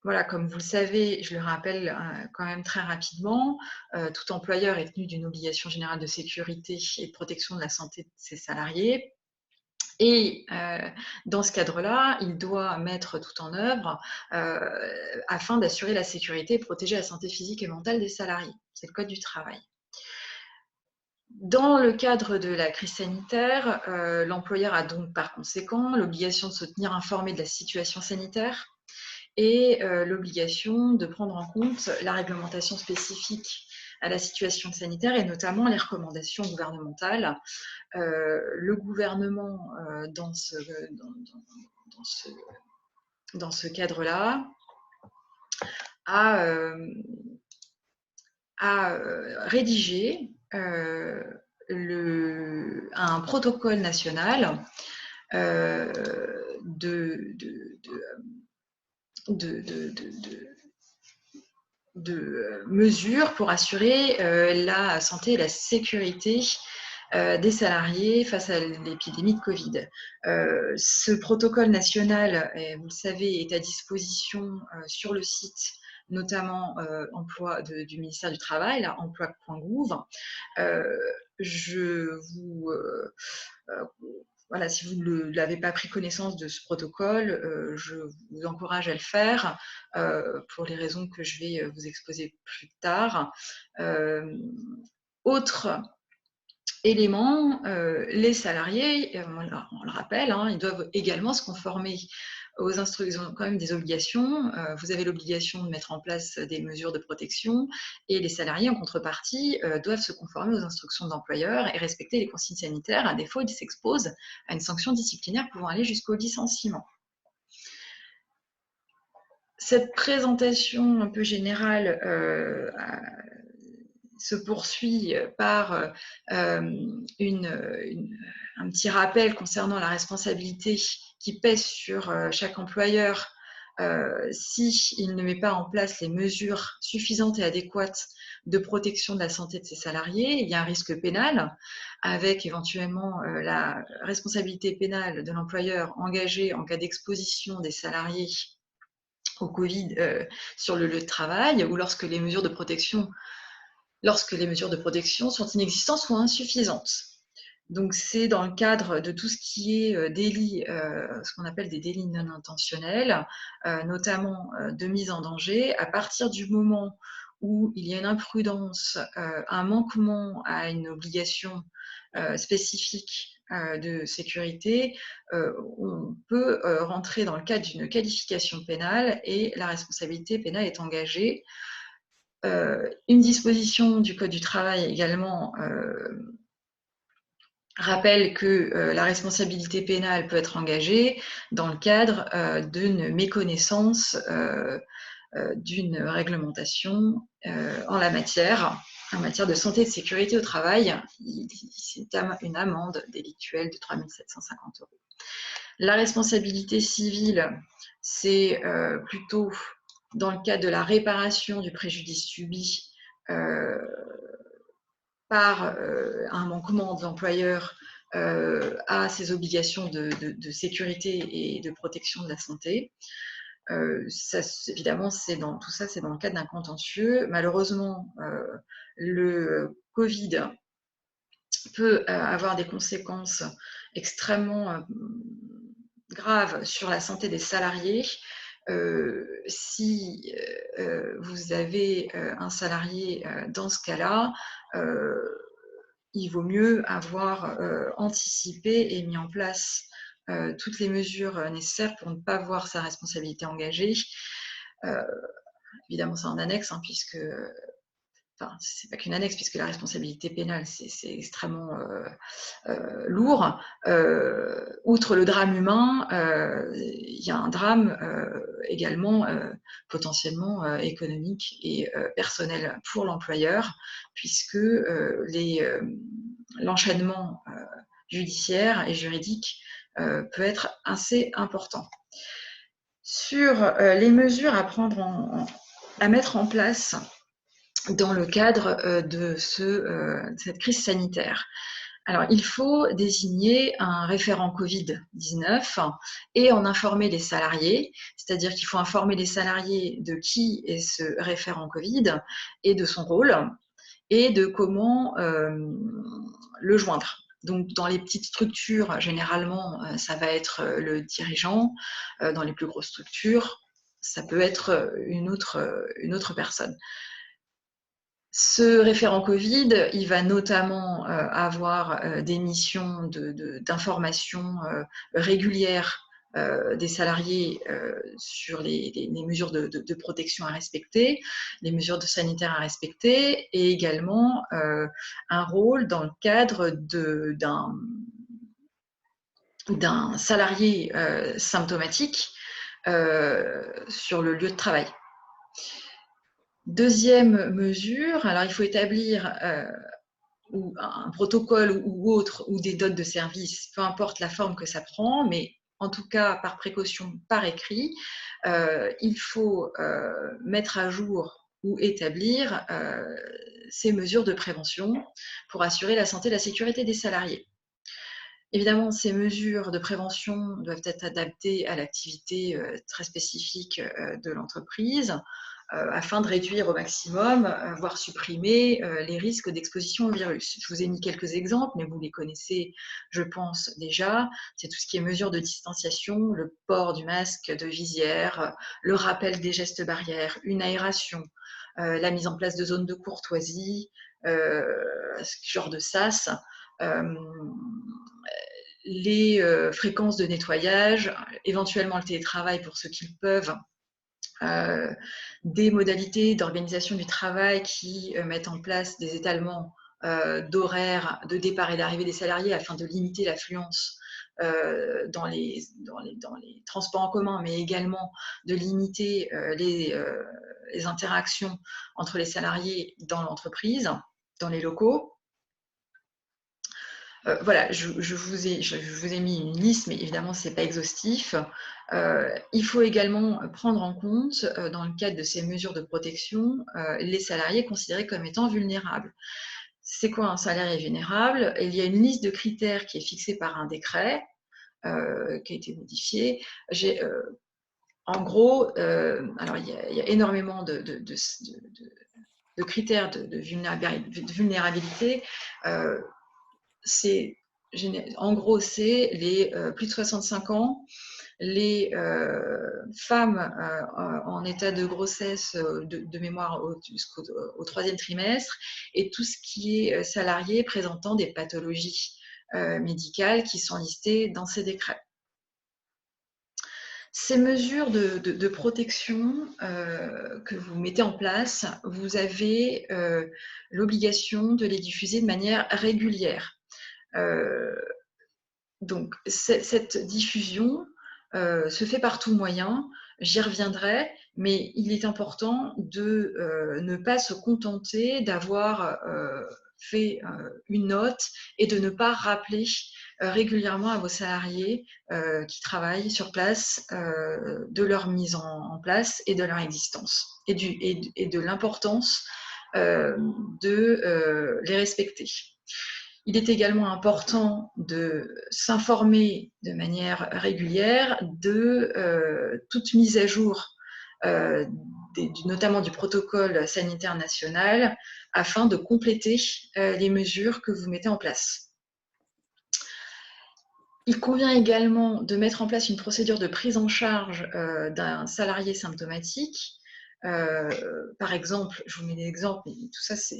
voilà, comme vous le savez, je le rappelle quand même très rapidement, tout employeur est tenu d'une obligation générale de sécurité et de protection de la santé de ses salariés. Et dans ce cadre-là, il doit mettre tout en œuvre afin d'assurer la sécurité et protéger la santé physique et mentale des salariés. C'est le Code du travail. Dans le cadre de la crise sanitaire, l'employeur a donc par conséquent l'obligation de se tenir informé de la situation sanitaire et l'obligation de prendre en compte la réglementation spécifique à la situation sanitaire et notamment les recommandations gouvernementales. Le gouvernement, dans ce cadre-là, a rédigé un protocole national de mesures pour assurer la santé et la sécurité des salariés face à l'épidémie de Covid. Ce protocole national, vous le savez, est à disposition sur le site notamment emploi du ministère du Travail, là, emploi.gouv. Je vous voilà, si vous ne l'avez pas pris connaissance de ce protocole, je vous encourage à le faire pour les raisons que je vais vous exposer plus tard. Autre élément, les salariés, on le rappelle, hein, ils doivent également se conformer aux instructions, ils ont quand même des obligations. Vous avez l'obligation de mettre en place des mesures de protection et les salariés, en contrepartie, doivent se conformer aux instructions de l'employeur et respecter les consignes sanitaires. À défaut, ils s'exposent à une sanction disciplinaire pouvant aller jusqu'au licenciement. Cette présentation un peu générale se poursuit par un petit rappel concernant la responsabilité qui pèse sur chaque employeur s'il ne met pas en place les mesures suffisantes et adéquates de protection de la santé de ses salariés. Il y a un risque pénal avec éventuellement la responsabilité pénale de l'employeur engagé en cas d'exposition des salariés au Covid sur le lieu de travail ou lorsque les mesures de protection sont inexistantes ou insuffisantes. Donc, c'est dans le cadre de tout ce qui est délit, ce qu'on appelle des délits non intentionnels, notamment de mise en danger, à partir du moment où il y a une imprudence, un manquement à une obligation spécifique de sécurité, on peut rentrer dans le cadre d'une qualification pénale et la responsabilité pénale est engagée. Une disposition du Code du travail également rappelle que la responsabilité pénale peut être engagée dans le cadre d'une méconnaissance d'une réglementation en matière de santé et de sécurité au travail. C'est une amende délictuelle de 3 750 €. La responsabilité civile, c'est plutôt dans le cadre de la réparation du préjudice subi par un manquement de l'employeur à ses obligations de sécurité et de protection de la santé. Évidemment, tout ça, c'est dans le cadre d'un contentieux. Malheureusement, le Covid peut avoir des conséquences extrêmement graves sur la santé des salariés. Si vous avez un salarié dans ce cas-là, il vaut mieux avoir anticipé et mis en place toutes les mesures nécessaires pour ne pas voir sa responsabilité engagée. Évidemment, c'est en annexe, hein, puisque c'est pas qu'une annexe, puisque la responsabilité pénale, c'est extrêmement lourd. Outre le drame humain, il y a un drame également potentiellement économique et personnel pour l'employeur, puisque l'enchaînement judiciaire et juridique peut être assez important. Sur les mesures à mettre en place dans le cadre de cette crise sanitaire. Alors, il faut désigner un référent Covid-19 et en informer les salariés, c'est-à-dire qu'il faut informer les salariés de qui est ce référent Covid et de son rôle et de comment le joindre. Donc, dans les petites structures, généralement, ça va être le dirigeant. Dans les plus grosses structures, ça peut être une autre personne. Ce référent Covid, il va notamment avoir des missions d'information régulières des salariés sur les mesures de protection à respecter, les mesures sanitaires à respecter, et également un rôle dans le cadre d'un salarié symptomatique sur le lieu de travail. Deuxième mesure, alors il faut établir un protocole ou autre, ou des notes de service, peu importe la forme que ça prend, mais en tout cas, par précaution, par écrit, il faut mettre à jour ou établir ces mesures de prévention pour assurer la santé et la sécurité des salariés. Évidemment, ces mesures de prévention doivent être adaptées à l'activité très spécifique de l'entreprise, afin de réduire au maximum, voire supprimer les risques d'exposition au virus. Je vous ai mis quelques exemples, mais vous les connaissez, je pense, déjà. C'est tout ce qui est mesures de distanciation, le port du masque, de visière, le rappel des gestes barrières, une aération, la mise en place de zones de courtoisie, ce genre de sas, les fréquences de nettoyage, éventuellement le télétravail pour ceux qui le peuvent, des modalités d'organisation du travail qui mettent en place des étalements d'horaires de départ et d'arrivée des salariés afin de limiter l'affluence dans les transports en commun, mais également de limiter les interactions entre les salariés dans l'entreprise, dans les locaux. Voilà, je vous ai mis une liste, mais évidemment, ce n'est pas exhaustif. Il faut également prendre en compte, dans le cadre de ces mesures de protection, les salariés considérés comme étant vulnérables. C'est quoi un salarié vulnérable? Il y a une liste de critères qui est fixée par un décret, qui a été modifié. En gros, alors il y a énormément de critères de vulnérabilité. En gros, c'est les plus de 65 ans, les femmes en état de grossesse de mémoire jusqu'au 3e trimestre, et tout ce qui est salarié présentant des pathologies médicales qui sont listées dans ces décrets. Ces mesures de protection que vous mettez en place, vous avez l'obligation de les diffuser de manière régulière. Donc, cette diffusion se fait par tout moyen, j'y reviendrai, mais il est important de ne pas se contenter d'avoir fait une note et de ne pas rappeler régulièrement à vos salariés qui travaillent sur place de leur mise en place et de leur existence et de l'importance de les respecter. Il est également important de s'informer de manière régulière de toute mise à jour, notamment du protocole sanitaire national, afin de compléter les mesures que vous mettez en place. Il convient également de mettre en place une procédure de prise en charge d'un salarié symptomatique. Par exemple, je vous mets des exemples, mais tout ça, c'est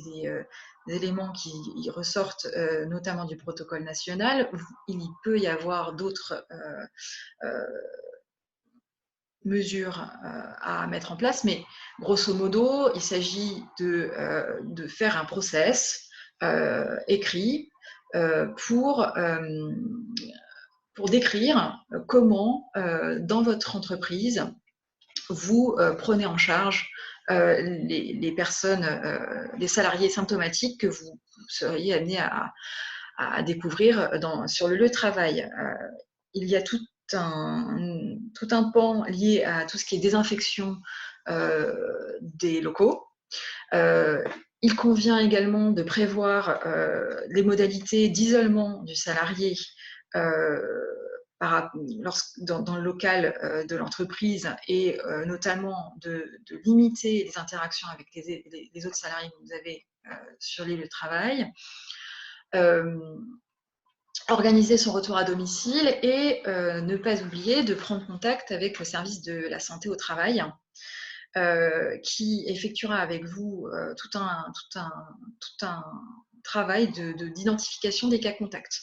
des éléments qui ressortent notamment du protocole national. Il peut y avoir d'autres mesures à mettre en place, mais grosso modo, il s'agit de faire un process écrit pour décrire comment, dans votre entreprise, vous prenez en charge les personnes, les salariés symptomatiques que vous seriez amenés à découvrir sur le lieu de travail. Il y a tout un pan lié à tout ce qui est désinfection des locaux. Il convient également de prévoir les modalités d'isolement du salarié dans le local de l'entreprise, et notamment de limiter les interactions avec les autres salariés que vous avez sur les lieux de travail. Organiser son retour à domicile et ne pas oublier de prendre contact avec le service de la santé au travail qui effectuera avec vous tout un travail d'identification des cas contacts.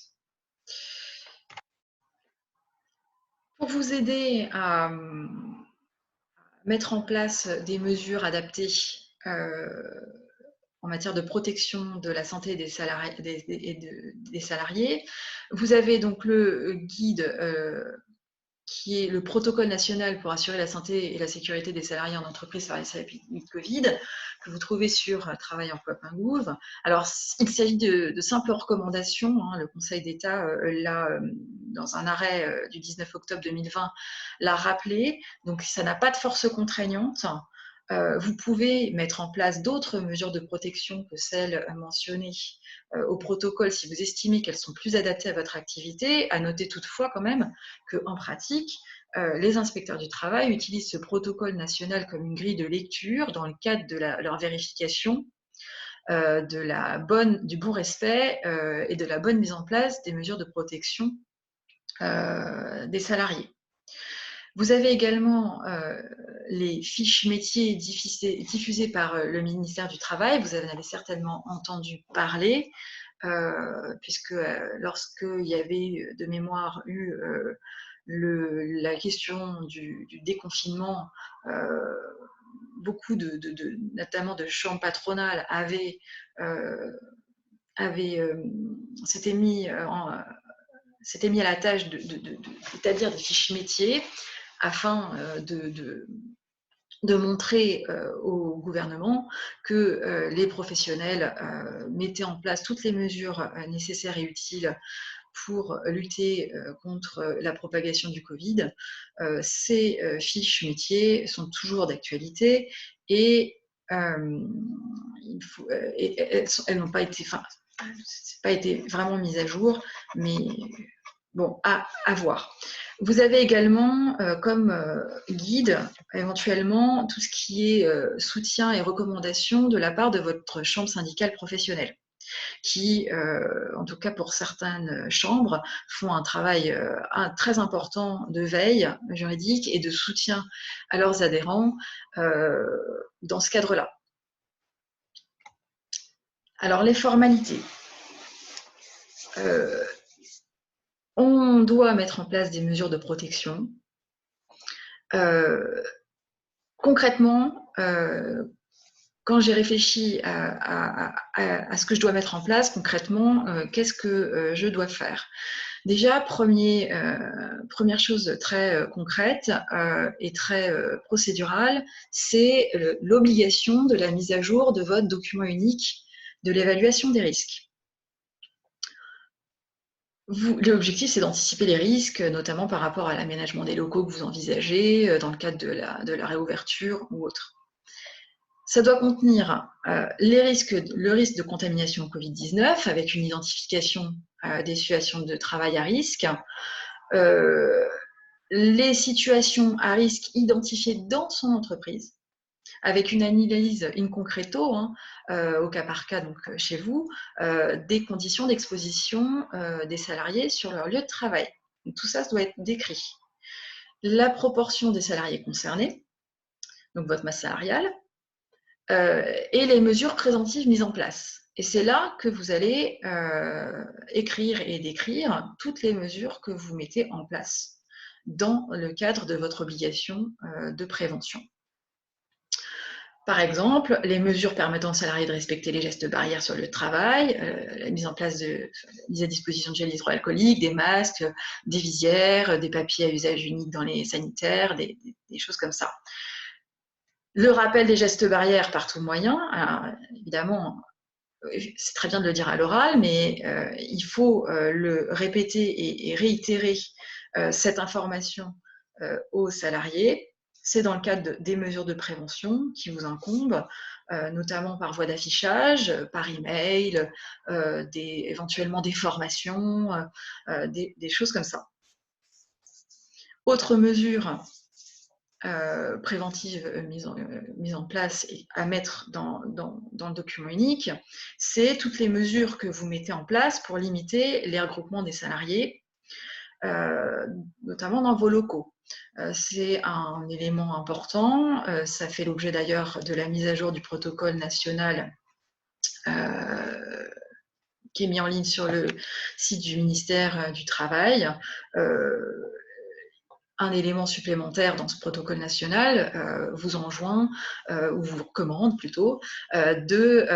Pour vous aider à mettre en place des mesures adaptées en matière de protection de la santé des salariés, vous avez donc le guide qui est le protocole national pour assurer la santé et la sécurité des salariés en entreprise face à l'épidémie de Covid, que vous trouvez sur travail-emploi.gouv. Alors, il s'agit de simples recommandations. Le Conseil d'État, dans un arrêt du 19 octobre 2020, l'a rappelé. Donc, ça n'a pas de force contraignante. Vous pouvez mettre en place d'autres mesures de protection que celles mentionnées au protocole si vous estimez qu'elles sont plus adaptées à votre activité. À noter toutefois quand même qu'en pratique, les inspecteurs du travail utilisent ce protocole national comme une grille de lecture dans le cadre de leur vérification du bon respect et de la bonne mise en place des mesures de protection des salariés. Vous avez également les fiches métiers diffusées par le ministère du Travail. Vous en avez certainement entendu parler, puisque lorsqu'il y avait de mémoire eu la question du déconfinement, beaucoup notamment de chambres patronales s'étaient mis à la tâche d'établir des fiches métiers afin de montrer au gouvernement que les professionnels mettaient en place toutes les mesures nécessaires et utiles pour lutter contre la propagation du Covid. Ces fiches métiers sont toujours d'actualité et elles n'ont pas été vraiment mises à jour, mais bon, à voir. Vous avez également comme guide éventuellement tout ce qui est soutien et recommandations de la part de votre chambre syndicale professionnelle. qui, en tout cas pour certaines chambres, font un travail très important de veille juridique et de soutien à leurs adhérents dans ce cadre-là. Alors les formalités. On doit mettre en place des mesures de protection. Concrètement, quand j'ai réfléchi à ce que je dois mettre en place, concrètement, qu'est-ce que je dois faire? Déjà, première chose très concrète et très procédurale, c'est l'obligation de la mise à jour de votre document unique de l'évaluation des risques. L'objectif, c'est d'anticiper les risques, notamment par rapport à l'aménagement des locaux que vous envisagez dans le cadre de la réouverture ou autre. Ça doit contenir le risque de contamination Covid-19 avec une identification des situations de travail à risque, les situations à risque identifiées dans son entreprise, avec une analyse in concreto, au cas par cas, donc chez vous, des conditions d'exposition des salariés sur leur lieu de travail. Donc, tout ça doit être décrit. La proportion des salariés concernés, donc votre masse salariale, et les mesures préventives mises en place. Et c'est là que vous allez écrire et décrire toutes les mesures que vous mettez en place dans le cadre de votre obligation de prévention. Par exemple, les mesures permettant aux salariés de respecter les gestes barrières sur le lieu de travail, la mise à disposition de gel hydroalcoolique, des masques, des visières, des papiers à usage unique dans les sanitaires, des choses comme ça. Le rappel des gestes barrières par tout moyen, alors, évidemment, c'est très bien de le dire à l'oral, mais il faut le répéter et réitérer cette information aux salariés. C'est dans le cadre des mesures de prévention qui vous incombent, notamment par voie d'affichage, par email, éventuellement des formations, des choses comme ça. Autre mesure préventive mise en place et à mettre dans le document unique, c'est toutes les mesures que vous mettez en place pour limiter les regroupements des salariés, notamment dans vos locaux. C'est un élément important, ça fait l'objet d'ailleurs de la mise à jour du protocole national qui est mis en ligne sur le site du ministère du Travail. Un élément supplémentaire dans ce protocole national vous enjoint, ou vous recommande plutôt, de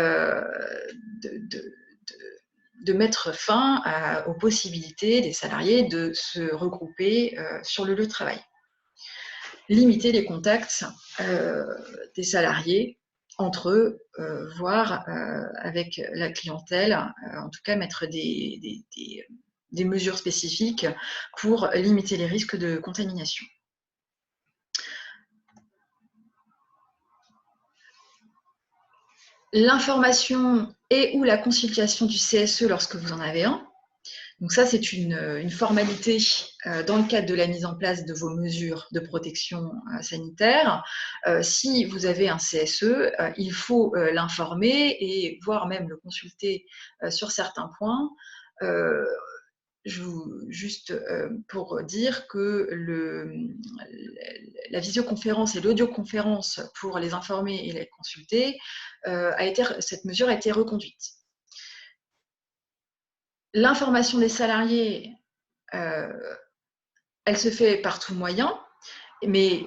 mettre fin aux possibilités des salariés de se regrouper sur le lieu de travail. Limiter les contacts des salariés entre eux, voire avec la clientèle, en tout cas mettre des mesures spécifiques pour limiter les risques de contamination. L'information et ou la consultation du CSE lorsque vous en avez un. Donc ça, c'est une formalité dans le cadre de la mise en place de vos mesures de protection sanitaire. Si vous avez un CSE, il faut l'informer et voire même le consulter sur certains points. Juste pour dire que la visioconférence et l'audioconférence pour les informer et les consulter, cette mesure a été reconduite. L'information des salariés, elle se fait par tout moyen, mais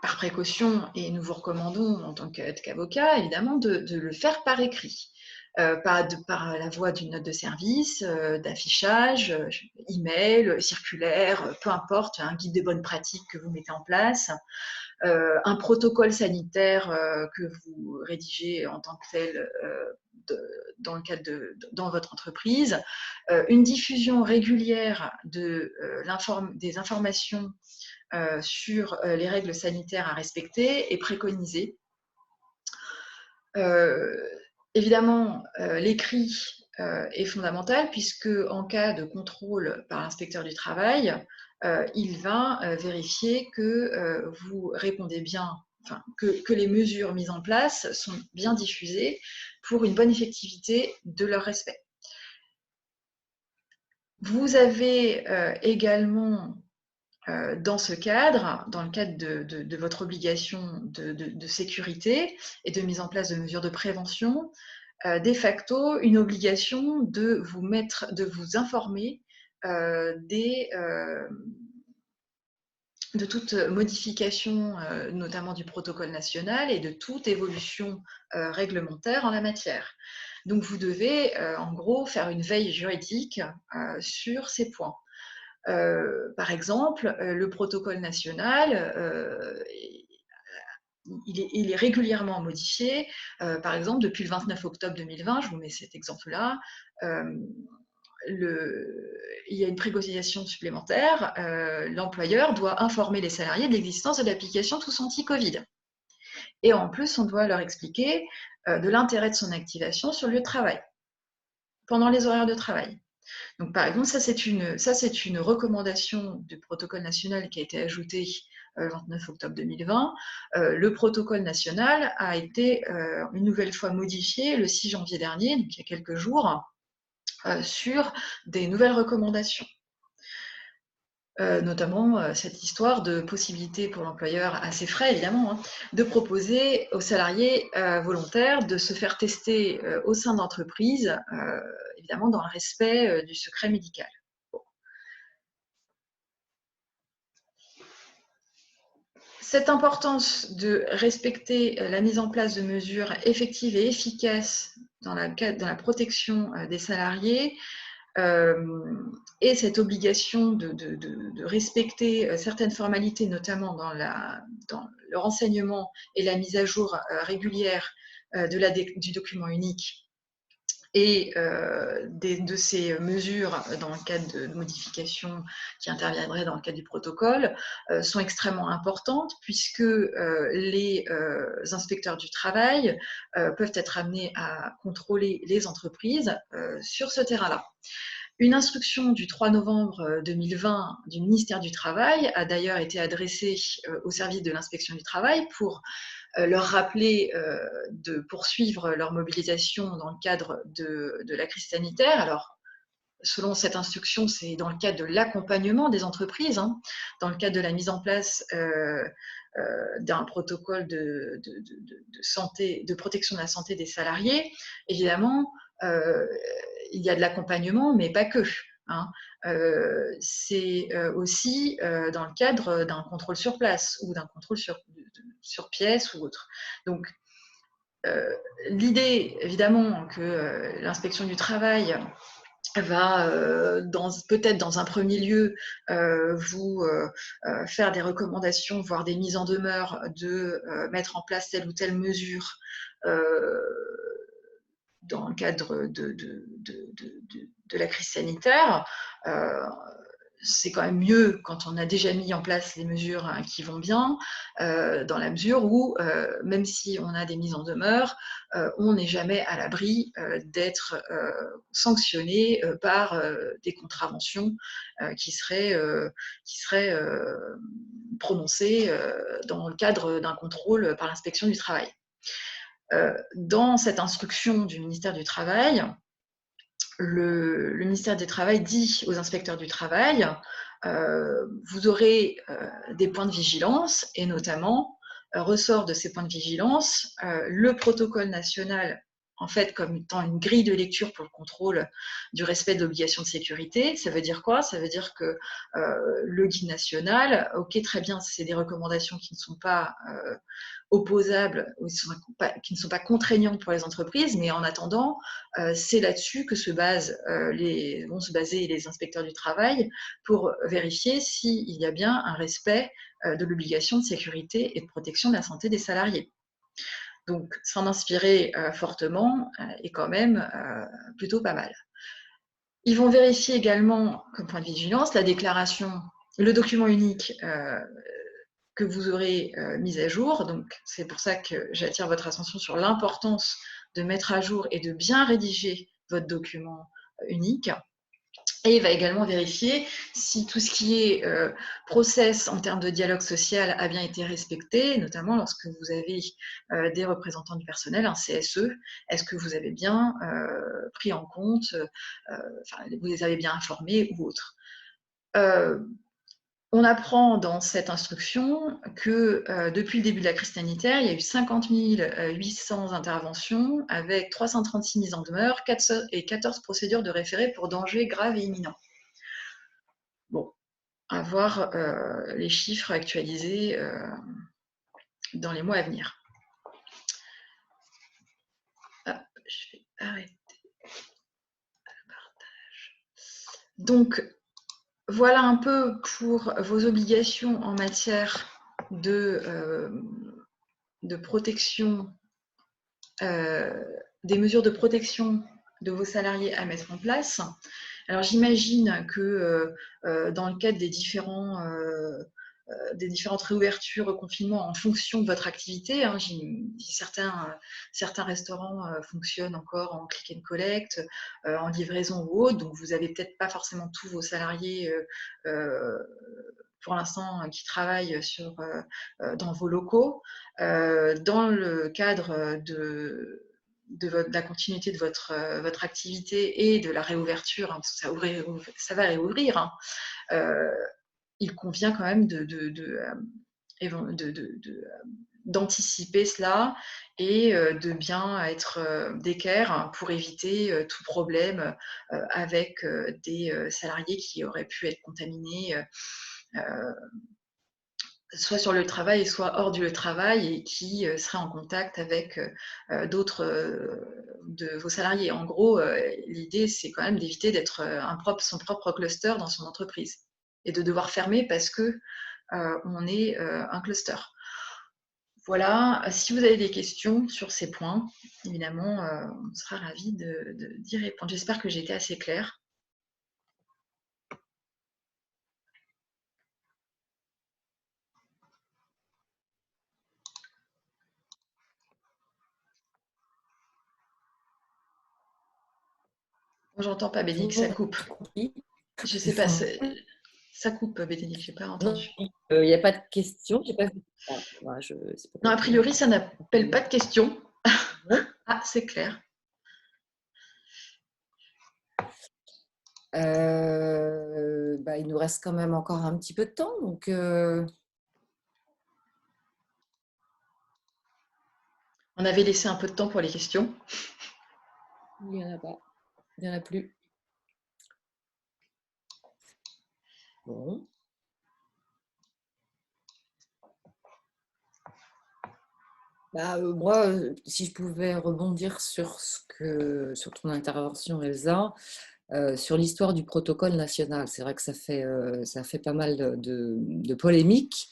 par précaution, et nous vous recommandons en tant qu'avocat, évidemment, de le faire par écrit. Par la voie d'une note de service, d'affichage, email, circulaire, peu importe, un guide de bonnes pratiques que vous mettez en place, un protocole sanitaire que vous rédigez en tant que tel dans le cadre dans votre entreprise, une diffusion régulière des informations sur les règles sanitaires à respecter et préconisées. Évidemment, l'écrit est fondamental puisque en cas de contrôle par l'inspecteur du travail, il va vérifier que vous répondez bien que les mesures mises en place sont bien diffusées pour une bonne effectivité de leur respect. Vous avez également, dans ce cadre, dans le cadre de votre obligation de sécurité et de mise en place de mesures de prévention, de facto une obligation de vous informer de toute modification, notamment du protocole national, et de toute évolution réglementaire en la matière. Donc vous devez, en gros, faire une veille juridique sur ces points. Par exemple, le protocole national, il est régulièrement modifié. Par exemple, depuis le 29 octobre 2020, je vous mets cet exemple-là, il y a une préconisation supplémentaire, l'employeur doit informer les salariés de l'existence de l'application Tous Anti-Covid. Et en plus, on doit leur expliquer de l'intérêt de son activation sur le lieu de travail, pendant les horaires de travail. Donc, par exemple, ça c'est une recommandation du protocole national qui a été ajoutée le 29 octobre 2020. Le protocole national a été une nouvelle fois modifié le 6 janvier dernier, donc il y a quelques jours, sur des nouvelles recommandations. Notamment cette histoire de possibilité pour l'employeur, à ses frais évidemment, de proposer aux salariés volontaires de se faire tester au sein d'entreprises, évidemment dans le respect du secret médical. Cette importance de respecter la mise en place de mesures effectives et efficaces dans la protection des salariés, et cette obligation de respecter certaines formalités, notamment dans le renseignement et la mise à jour régulière du document unique, et de ces mesures dans le cadre de modifications qui interviendraient dans le cadre du protocole sont extrêmement importantes, puisque les inspecteurs du travail peuvent être amenés à contrôler les entreprises sur ce terrain-là. Une instruction du 3 novembre 2020 du ministère du Travail a d'ailleurs été adressée au service de l'inspection du travail pour leur rappeler de poursuivre leur mobilisation dans le cadre de la crise sanitaire. Alors, selon cette instruction, c'est dans le cadre de l'accompagnement des entreprises, dans le cadre de la mise en place d'un protocole de santé, de protection de la santé des salariés. Évidemment, il y a de l'accompagnement, mais pas que. C'est aussi dans le cadre d'un contrôle sur place ou d'un contrôle sur pièce ou autre. Donc, l'idée, évidemment, que l'inspection du travail va peut-être dans un premier lieu vous faire des recommandations, voire des mises en demeure de mettre en place telle ou telle mesure dans le cadre de la crise sanitaire. C'est quand même mieux quand on a déjà mis en place les mesures qui vont bien, dans la mesure où, même si on a des mises en demeure, on n'est jamais à l'abri d'être sanctionné par des contraventions qui seraient prononcées dans le cadre d'un contrôle par l'inspection du travail. Dans cette instruction du ministère du Travail, le ministère du Travail dit aux inspecteurs du travail, vous aurez des points de vigilance, et notamment ressort de ces points de vigilance le protocole national, en fait, comme étant une grille de lecture pour le contrôle du respect de l'obligation de sécurité. Ça veut dire quoi? Ça veut dire que le guide national, ok, très bien, c'est des recommandations qui ne sont pas opposables, qui ne sont pas contraignantes pour les entreprises, mais en attendant, c'est là-dessus que vont se baser les inspecteurs du travail pour vérifier s'il y a bien un respect de l'obligation de sécurité et de protection de la santé des salariés. Donc, s'en inspirer fortement est quand même plutôt pas mal. Ils vont vérifier également, comme point de vigilance, la déclaration, le document unique que vous aurez mis à jour. Donc, c'est pour ça que j'attire votre attention sur l'importance de mettre à jour et de bien rédiger votre document unique. Et il va également vérifier si tout ce qui est process en termes de dialogue social a bien été respecté, notamment lorsque vous avez des représentants du personnel, un CSE, est-ce que vous avez bien pris en compte, vous les avez bien informés ou autre. On apprend dans cette instruction que depuis le début de la crise sanitaire, il y a eu 50 800 interventions avec 336 mises en demeure et 14 procédures de référé pour danger grave et imminent. Bon, à voir les chiffres actualisés dans les mois à venir. Ah, je vais arrêter le partage. Donc, voilà un peu pour vos obligations en matière de protection, des mesures de protection de vos salariés à mettre en place. Alors j'imagine que dans le cadre des différentes réouvertures, reconfinements, en fonction de votre activité, hein, certains restaurants fonctionnent encore en click and collect, en livraison ou autre, donc vous n'avez peut-être pas forcément tous vos salariés pour l'instant qui travaillent dans vos locaux. Dans le cadre de la continuité de votre activité et de la réouverture, hein, parce que ça va réouvrir, hein, il convient quand même d'anticiper cela et de bien être d'équerre pour éviter tout problème avec des salariés qui auraient pu être contaminés soit sur le travail, soit hors du travail, et qui seraient en contact avec d'autres de vos salariés. En gros, l'idée, c'est quand même d'éviter d'être son propre cluster dans son entreprise et de devoir fermer parce que on est un cluster. Voilà, si vous avez des questions sur ces points, évidemment, on sera ravis d'y répondre. J'espère que j'ai été assez claire. J'entends pas, Bénédicte, ça coupe. Je sais pas, ça coupe, Bénédicte, j'ai pas entendu. Il n'y a pas de questions. Pas... Non, a priori, ça n'appelle pas de questions. Ah, c'est clair. Il nous reste quand même encore un petit peu de temps, donc. On avait laissé un peu de temps pour les questions. Il n'y en a pas. Il n'y en a plus. Bon. Moi, si je pouvais rebondir sur ton intervention, Elsa, sur l'histoire du protocole national. C'est vrai que ça fait pas mal de polémiques,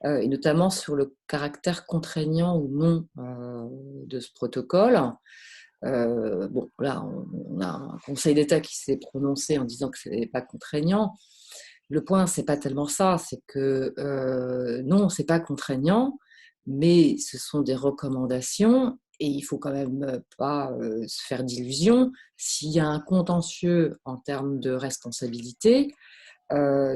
et notamment sur le caractère contraignant ou non de ce protocole. Là, on a un Conseil d'État qui s'est prononcé en disant que ce n'est pas contraignant. Le point, c'est pas tellement ça, c'est que non, c'est pas contraignant, mais ce sont des recommandations et il faut quand même pas se faire d'illusions. S'il y a un contentieux en termes de responsabilité,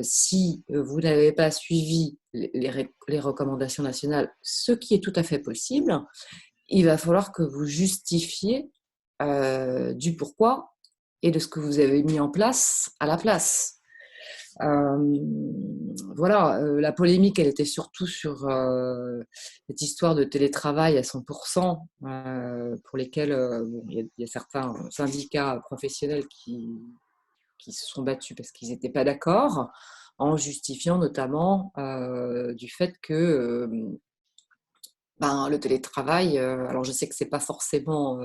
si vous n'avez pas suivi les recommandations nationales, ce qui est tout à fait possible, il va falloir que vous justifiez du pourquoi et de ce que vous avez mis en place à la place. La polémique, elle était surtout sur cette histoire de télétravail à 100%, pour lesquels il y a certains syndicats professionnels qui se sont battus parce qu'ils n'étaient pas d'accord, en justifiant notamment du fait que le télétravail, alors je sais que c'est pas forcément,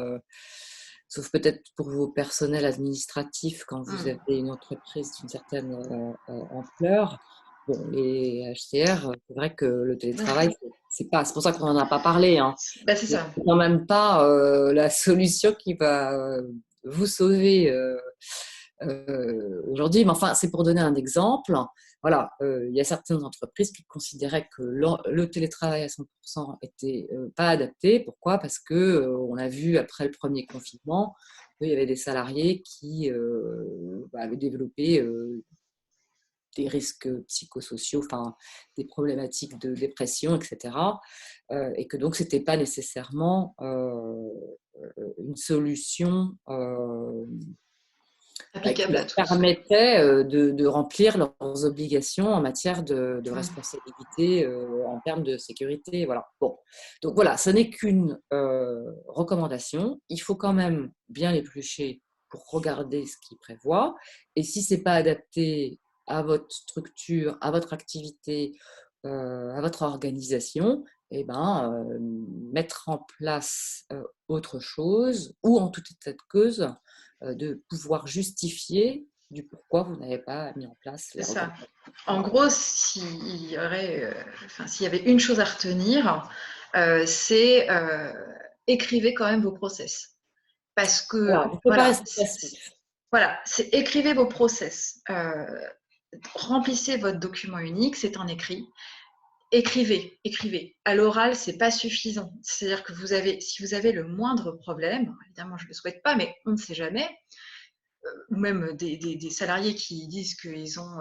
sauf peut-être pour vos personnels administratifs quand vous avez une entreprise d'une certaine ampleur. Bon, les HCR, c'est vrai que le télétravail, c'est pour ça qu'on n'en a pas parlé. Hein. C'est ça. C'est quand même pas la solution qui va vous sauver aujourd'hui. Mais enfin, c'est pour donner un exemple. Voilà, il y a certaines entreprises qui considéraient que le télétravail à 100% n'était pas adapté. Pourquoi ? Parce qu'on a vu après le premier confinement qu'il y avait des salariés qui avaient développé des risques psychosociaux, enfin des problématiques de dépression, etc. Et que donc c'était pas nécessairement une solution qui Applicable à leur tous. permettait de remplir leurs obligations en matière de responsabilité en termes de sécurité. Voilà. Bon. Donc voilà, ce n'est qu'une recommandation. Il faut quand même bien l'éplucher pour regarder ce qu'il prévoit. Et si ce n'est pas adapté à votre structure, à votre activité, à votre organisation, eh ben, mettre en place autre chose ou en tout état de cause, de pouvoir justifier du pourquoi vous n'avez pas mis en place C'est les ça. recommandations. En gros, s'il y avait une chose à retenir, c'est écrivez quand même vos process. Parce que, Voilà, il ne faut pas rester passif. voilà, c'est écrivez vos process. Remplissez votre document unique, c'est en écrit. Écrivez, écrivez. À l'oral, c'est pas suffisant. C'est-à-dire que si vous avez le moindre problème, évidemment, je ne le souhaite pas, mais on ne sait jamais, ou même des salariés qui disent qu'ils ont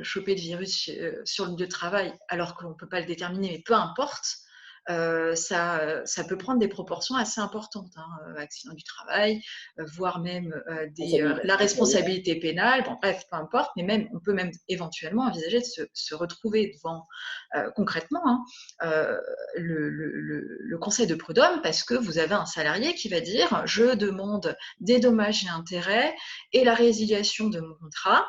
chopé le virus sur le lieu de travail alors qu'on ne peut pas le déterminer, mais peu importe, ça peut prendre des proportions assez importantes, hein, accident du travail, voire même la responsabilité pénale, bon, bref, peu importe, mais même, on peut même éventuellement envisager de se retrouver devant concrètement le conseil de prud'homme parce que vous avez un salarié qui va dire je demande des dommages et intérêts et la résiliation de mon contrat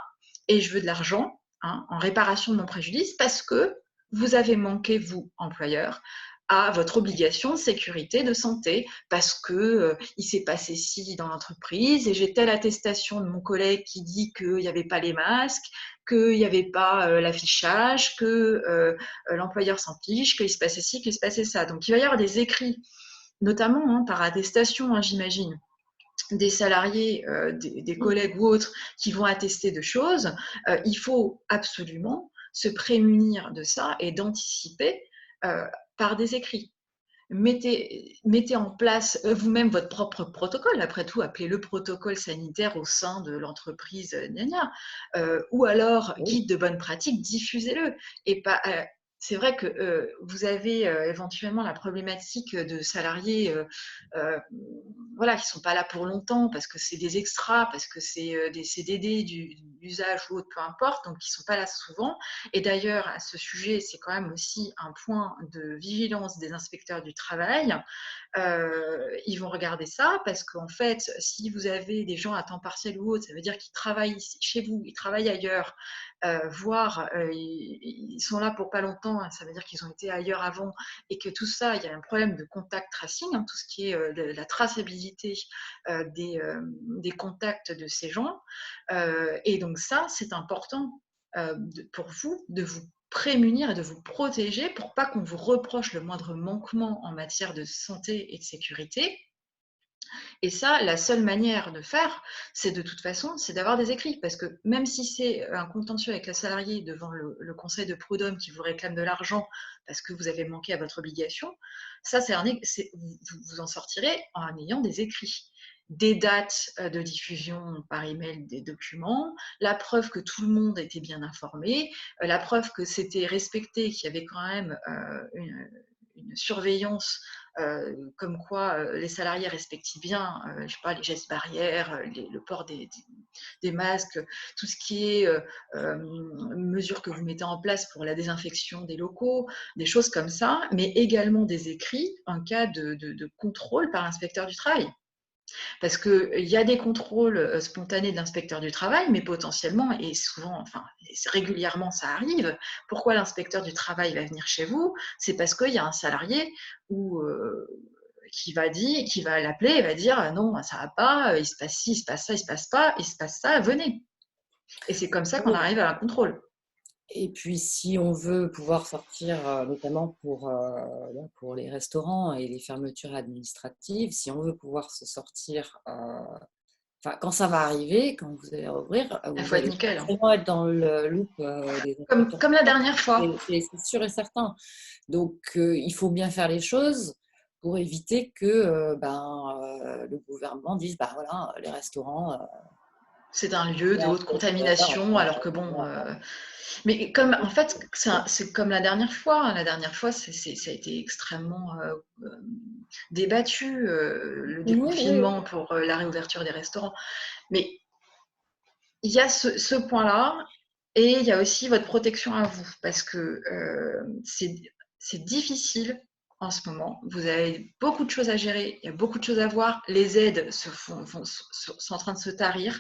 et je veux de l'argent en réparation de mon préjudice parce que vous avez manqué, vous, employeur, à votre obligation de sécurité, de santé, parce que il s'est passé ci dans l'entreprise et j'ai telle attestation de mon collègue qui dit qu'il n'y avait pas les masques, qu'il n'y avait pas l'affichage, que l'employeur s'en fiche, qu'il se passait ci, qu'il se passait ça. Donc il va y avoir des écrits, notamment par attestation, j'imagine, des salariés, des collègues ou autres qui vont attester de choses. Il faut absolument se prémunir de ça et d'anticiper par des écrits. Mettez en place vous-même votre propre protocole. Après tout, appelez-le protocole sanitaire au sein de l'entreprise, ou alors guide de bonne pratique, diffusez-le. Et pas, c'est vrai que vous avez éventuellement la problématique de salariés voilà, qui ne sont pas là pour longtemps parce que c'est des extras, parce que c'est des CDD d'usage ou autre, peu importe, donc qui ne sont pas là souvent. Et d'ailleurs, à ce sujet, c'est quand même aussi un point de vigilance des inspecteurs du travail. Ils vont regarder ça parce qu'en fait, si vous avez des gens à temps partiel ou autre, ça veut dire qu'ils travaillent chez vous, ils travaillent ailleurs, voire ils sont là pour pas longtemps, hein, ça veut dire qu'ils ont été ailleurs avant et que tout ça, il y a un problème de contact tracing, hein, tout ce qui est la traçabilité des contacts de ces gens. Et donc ça, c'est important pour vous de vous prémunir et de vous protéger pour pas qu'on vous reproche le moindre manquement en matière de santé et de sécurité. Et ça, la seule manière de faire, c'est de toute façon, c'est d'avoir des écrits. Parce que même si c'est un contentieux avec la salariée devant le conseil de prud'homme qui vous réclame de l'argent parce que vous avez manqué à votre obligation, ça, vous en sortirez en ayant des écrits. Des dates de diffusion par email des documents, la preuve que tout le monde était bien informé, la preuve que c'était respecté, qu'il y avait quand même une surveillance comme quoi les salariés respectent bien je sais pas, les gestes barrières, le port des masques, tout ce qui est mesures que vous mettez en place pour la désinfection des locaux, des choses comme ça, mais également des écrits en cas de contrôle par l'inspecteur du travail. Parce qu'il y a des contrôles spontanés de l'inspecteur du travail, mais potentiellement, et souvent, enfin régulièrement ça arrive, pourquoi l'inspecteur du travail va venir chez vous? C'est parce qu'il y a un salarié qui va l'appeler et va dire non, ça va pas, il se passe ci, il se passe ça, il se passe pas, il se passe ça, venez. Et c'est comme ça qu'on arrive à un contrôle. Et puis, si on veut pouvoir sortir, notamment pour les restaurants et les fermetures administratives, si on veut pouvoir se sortir, enfin, quand ça va arriver, quand vous allez rouvrir, Il vous faut être allez nickel. forcément être dans le loop des inspecteurs. Comme la dernière fois. C'est sûr et certain. Donc, il faut bien faire les choses pour éviter que le gouvernement dise, voilà, les restaurants… c'est un lieu de haute contamination, alors que bon… Mais en fait, c'est comme la dernière fois. La dernière fois, ça a été extrêmement débattu, le déconfinement pour la réouverture des restaurants. Mais il y a ce point-là, et il y a aussi votre protection à vous, parce que c'est difficile en ce moment. Vous avez beaucoup de choses à gérer, il y a beaucoup de choses à voir. Les aides sont en train de se tarir.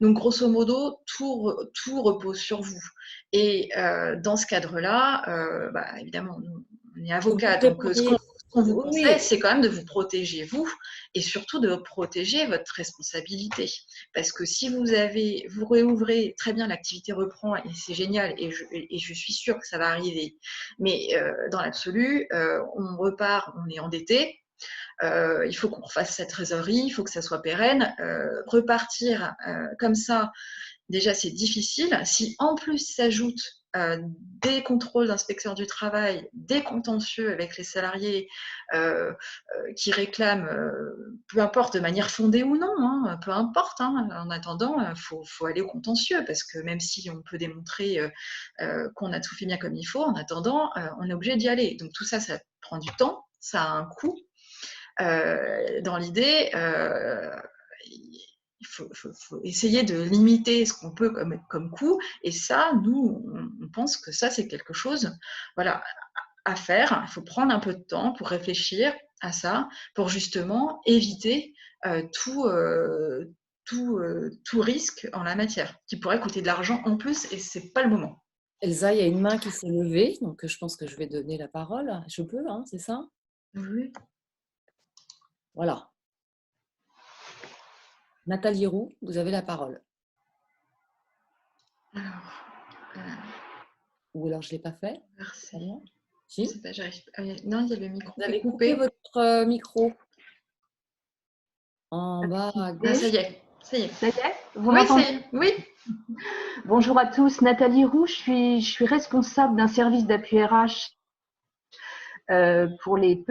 Donc, grosso modo, tout repose sur vous. Et dans ce cadre-là, évidemment, nous, on est avocat, donc ce qu'on vous conseille, c'est quand même de vous protéger, vous, et surtout de protéger votre responsabilité. Parce que si vous réouvrez, très bien, l'activité reprend, et c'est génial, et je suis sûre que ça va arriver. Mais dans l'absolu, on repart, on est endetté. Il faut qu'on refasse cette trésorerie, il faut que ça soit pérenne. Repartir comme ça, déjà, c'est difficile. Si en plus s'ajoutent des contrôles d'inspecteurs du travail, des contentieux avec les salariés qui réclament, peu importe, de manière fondée ou non, hein, peu importe, hein, en attendant, il faut aller au contentieux, parce que même si on peut démontrer qu'on a tout fait bien comme il faut, en attendant, on est obligé d'y aller. Donc tout ça, ça prend du temps, ça a un coût. Dans l'idée, il faut essayer de limiter ce qu'on peut comme coût. Et ça, nous, on pense que ça, c'est quelque chose, voilà, à faire. Il faut prendre un peu de temps pour réfléchir à ça, pour justement éviter tout risque en la matière, qui pourrait coûter de l'argent en plus, et c'est pas le moment. Elsa, il y a une main qui s'est levée, donc je pense que je vais donner la parole. Je peux, hein, c'est ça? Oui. Voilà. Nathalie Roux, vous avez la parole. Alors, ou alors je ne l'ai pas fait. Merci. Si. Je sais pas, j'arrive pas. Non, il y a le micro. Vous avez coupé votre micro. En bas à gauche. Ah, ça y est. Ça y est. Ça y est, vous m'entendez? Oui. Bonjour à tous, Nathalie Roux, je suis responsable d'un service d'appui RH pour les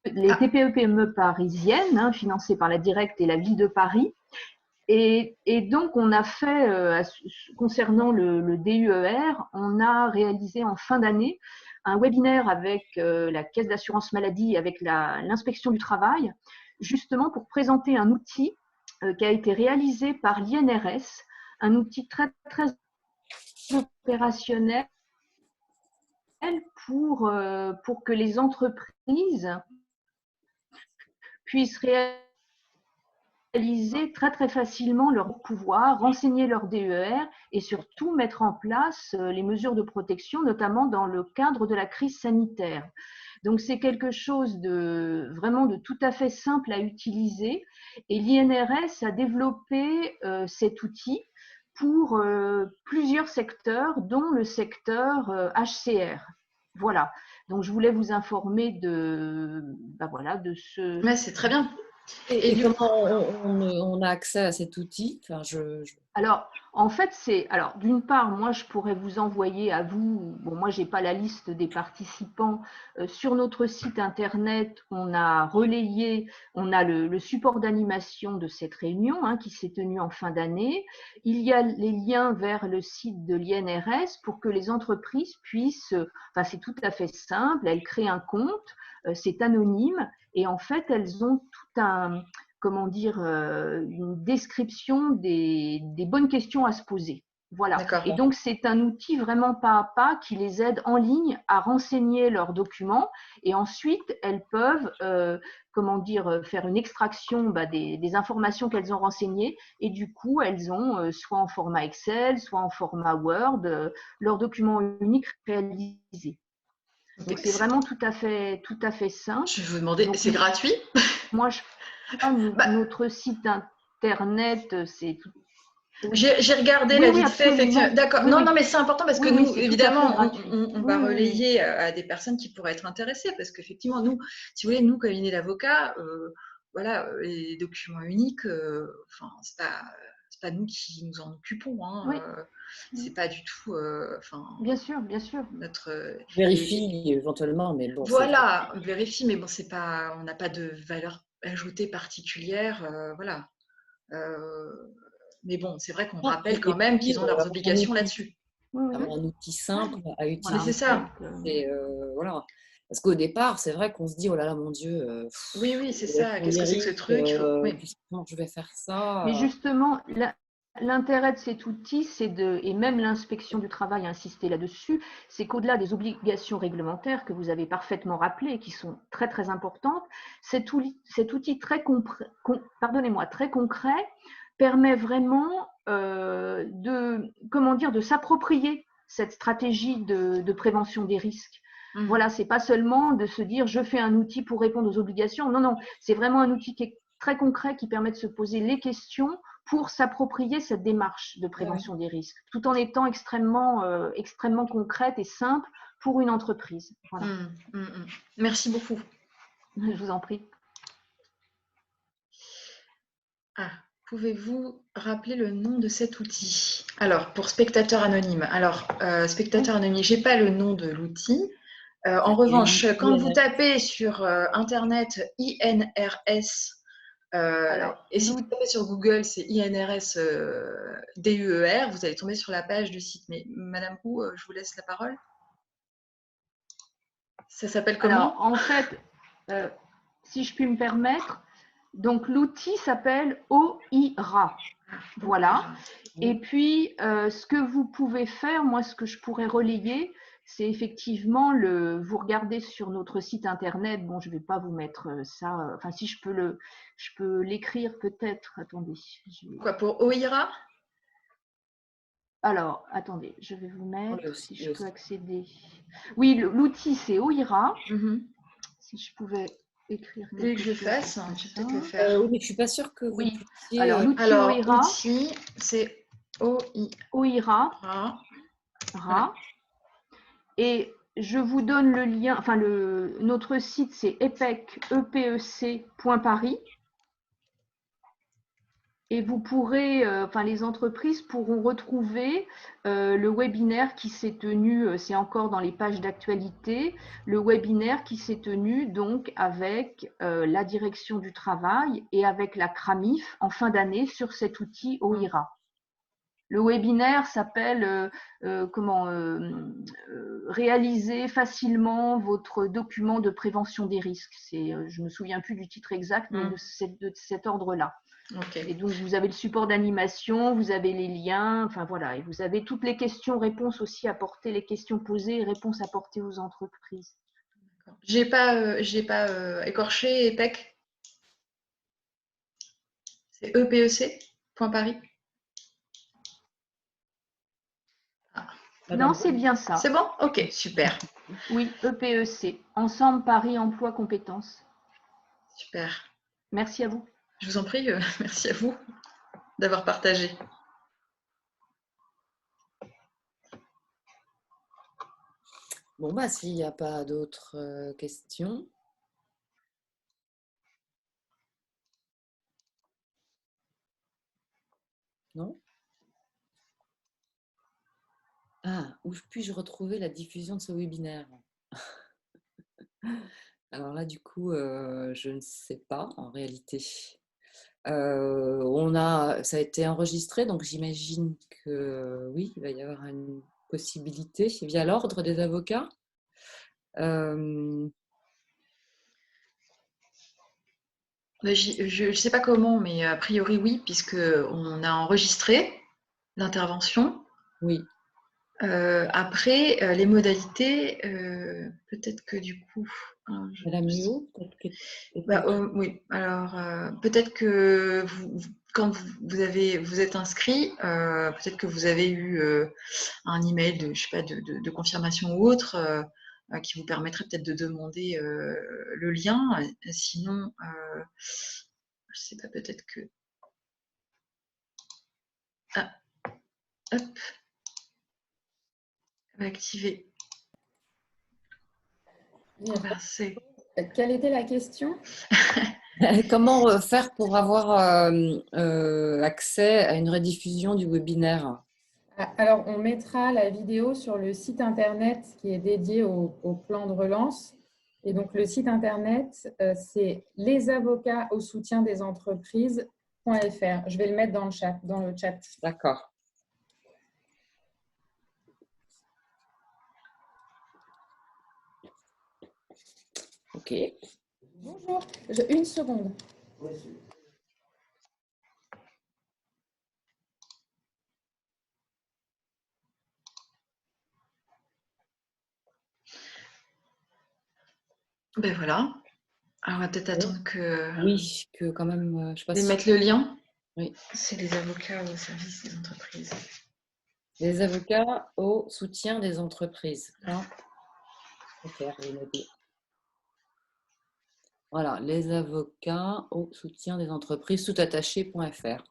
TPE-PME parisiennes, hein, financées par la Directe et la Ville de Paris. Et donc, on a fait, concernant le DUER, on a réalisé en fin d'année un webinaire avec la Caisse d'assurance maladie, avec l'inspection du travail, justement pour présenter un outil qui a été réalisé par l'INRS, un outil très, très opérationnel pour que les entreprises puissent réaliser très très facilement leur pouvoir, renseigner leur DER et surtout mettre en place les mesures de protection, notamment dans le cadre de la crise sanitaire. Donc c'est quelque chose vraiment de tout à fait simple à utiliser, et l'INRS a développé cet outil pour plusieurs secteurs, dont le secteur HCR. Voilà, donc je voulais vous informer de ce… Ouais, c'est très bien. Et comment on a accès à cet outil? Alors, en fait, d'une part, moi, je pourrais vous envoyer à vous, bon, moi, j'ai pas la liste des participants, sur notre site internet, on a relayé, on a le support d'animation de cette réunion, hein, qui s'est tenue en fin d'année. Il y a les liens vers le site de l'INRS pour que les entreprises puissent, enfin, c'est tout à fait simple, elles créent un compte, c'est anonyme, et en fait, elles ont tout une description des bonnes questions à se poser. Voilà. Et donc, c'est un outil vraiment pas à pas qui les aide en ligne à renseigner leurs documents, et ensuite, elles peuvent faire une extraction des informations qu'elles ont renseignées, et du coup, elles ont soit en format Excel, soit en format Word, leur document unique réalisé. Donc, c'est vraiment tout à fait simple. Je vais vous demander, c'est gratuit? Moi, notre site internet, c'est tout. J'ai regardé la vite fait, effectivement. D'accord. Oui, non, mais c'est important parce que nous, évidemment, on va relayer à des personnes qui pourraient être intéressées, parce qu'effectivement, nous, si vous voulez, nous, cabinet d'avocats, voilà, les documents uniques, c'est pas pas nous qui nous en occupons. Hein, Oui. C'est pas du tout. Bien sûr, bien sûr. Notre. Vérifie éventuellement, mais bon. Voilà, on vérifie, mais bon, c'est pas, on n'a pas de valeur ajoutée particulière, voilà. Mais bon, c'est vrai qu'on rappelle quand même qu'ils ont leurs obligations là-dessus. Avoir un outil simple à utiliser. Mais c'est ça. Et, voilà. Parce qu'au départ, c'est vrai qu'on se dit, oh là là, mon Dieu. Oui, c'est ça. Qu'est-ce que c'est que ce truc? Oui. Comment je vais faire ça? Mais justement, l'intérêt de cet outil, et même l'inspection du travail a insisté là-dessus, c'est qu'au-delà des obligations réglementaires que vous avez parfaitement rappelées, qui sont très très importantes, cet outil très concret permet vraiment de s'approprier cette stratégie de prévention des risques. Voilà, c'est pas seulement de se dire je fais un outil pour répondre aux obligations. Non, c'est vraiment un outil qui est très concret, qui permet de se poser les questions pour s'approprier cette démarche de prévention des risques, tout en étant extrêmement concrète et simple pour une entreprise. Voilà. Merci beaucoup. Je vous en prie. Pouvez-vous rappeler le nom de cet outil? Alors, pour spectateur anonyme. Alors, spectateur anonyme, je n'ai pas le nom de l'outil. En revanche, quand vous tapez sur Internet INRS, et si vous tapez sur Google, c'est INRS DUER, vous allez tomber sur la page du site. Mais Madame Roux, je vous laisse la parole. Ça s'appelle comment? Alors, en fait, si je puis me permettre, donc l'outil s'appelle OIRA. Voilà. Et puis, ce que vous pouvez faire, moi, ce que je pourrais relayer, c'est effectivement vous regardez sur notre site internet. Bon, je ne vais pas vous mettre ça. Enfin, si je peux l'écrire peut-être. Attendez. Quoi, pour OIRA? Alors, attendez, je vais vous mettre si je peux accéder. Oui, l'outil c'est OIRA. Si je pouvais écrire quelque chose. Que je le fasse, je vais peut-être le faire. Oui, mais je ne suis pas sûre que vous puissiez. Alors, l'outil OIRA. L'outil, c'est OIRA. Et je vous donne le lien. Enfin, notre site c'est epec.paris. Et vous pourrez, les entreprises pourront retrouver le webinaire qui s'est tenu, c'est encore dans les pages d'actualité, le webinaire qui s'est tenu donc avec la direction du travail et avec la CRAMIF en fin d'année sur cet outil OIRA. Le webinaire s'appelle réaliser facilement votre document de prévention des risques. Je ne me souviens plus du titre exact, mais de cet ordre-là. Et donc, vous avez le support d'animation, vous avez les liens, enfin voilà, et vous avez toutes les questions-réponses aussi apportées, les questions posées et réponses apportées aux entreprises. J'ai pas écorché EPEC. C'est EPEC.paris. Non, c'est bien ça. C'est bon? Ok, super. Oui, EPEC, Ensemble Paris Emploi Compétences. Super. Merci à vous. Je vous en prie, merci à vous d'avoir partagé. Bon, s'il n'y a pas d'autres questions. Non? Où puis-je retrouver la diffusion de ce webinaire? Alors là, du coup, je ne sais pas en réalité. Ça a été enregistré, donc j'imagine que oui, il va y avoir une possibilité via l'ordre des avocats. Je ne sais pas comment, mais a priori oui, puisqu'on a enregistré l'intervention. Oui. Après, les modalités, peut-être que du coup... Madame Huot, oui, alors peut-être que quand vous êtes inscrit, peut-être que vous avez eu un email de confirmation ou autre qui vous permettrait peut-être de demander le lien. Sinon, je sais pas, peut-être que... Hop. Activer. Quelle était la question? Comment faire pour avoir accès à une rediffusion du webinaire? Alors, on mettra la vidéo sur le site internet qui est dédié au plan de relance. Et donc, le site internet, c'est lesavocats au soutien des entreprises.fr. Je vais le mettre dans le chat. D'accord. Ok. Bonjour. Une seconde. Ben voilà. Alors, on va peut-être attendre que... Oui, que quand même, je sais pas Les si... mettre le lien. Oui. C'est les avocats au service des entreprises. Les avocats au soutien des entreprises. Voilà, les avocats au soutien des entreprises, toutattaché.fr.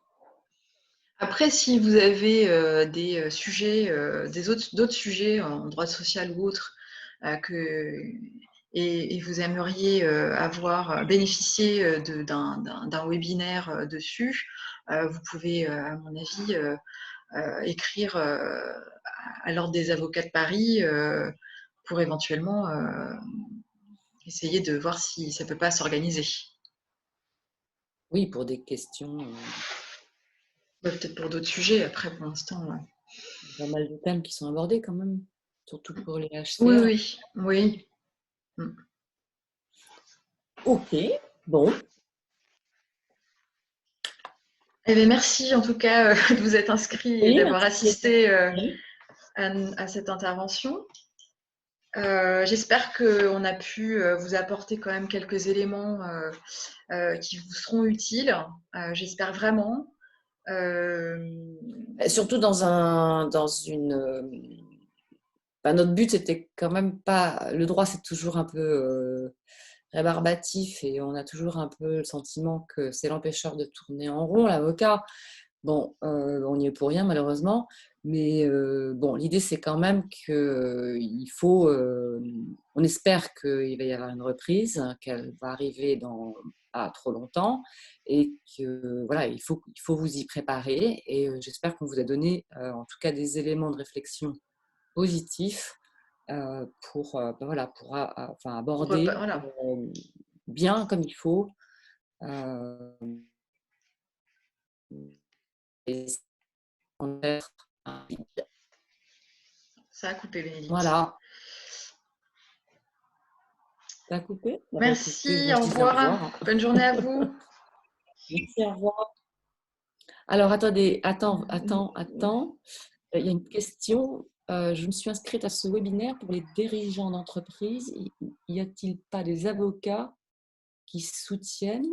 Après, si vous avez des sujets, d'autres sujets en droit social ou autre, et vous aimeriez avoir bénéficié d'un webinaire dessus, vous pouvez, à mon avis, écrire à l'Ordre des avocats de Paris pour éventuellement essayer de voir si ça ne peut pas s'organiser. Oui, pour des questions, Peut-être pour d'autres sujets, après, pour l'instant. pas mal de thèmes qui sont abordés quand même, surtout pour les HCR. Oui, oui, oui. Ok, bon. Eh bien, merci en tout cas de vous être inscrit et Oui, d'avoir merci. assisté Oui. à cette intervention. J'espère qu'on a pu vous apporter quand même quelques éléments qui vous seront utiles. J'espère vraiment. Surtout dans une... notre but, c'était quand même pas... Le droit, c'est toujours un peu rébarbatif et on a toujours un peu le sentiment que c'est l'empêcheur de tourner en rond, l'avocat. Bon, on n'y est pour rien, malheureusement. Mais bon, l'idée, c'est quand même qu'il faut... on espère qu'il va y avoir une reprise, qu'elle va arriver dans pas trop longtemps et que voilà, il faut vous y préparer. Et j'espère qu'on vous a donné, en tout cas, des éléments de réflexion positifs pour, voilà, pour enfin, aborder Voilà. bien comme il faut et être rapide. Ça a coupé, Bénédicte. Voilà. Ça a coupé? Merci, au revoir. Bonne journée à vous. Merci, au revoir. Alors, attendez, attends. Il y a une question. Je me suis inscrite à ce webinaire pour les dirigeants d'entreprise. Y a-t-il pas des avocats qui soutiennent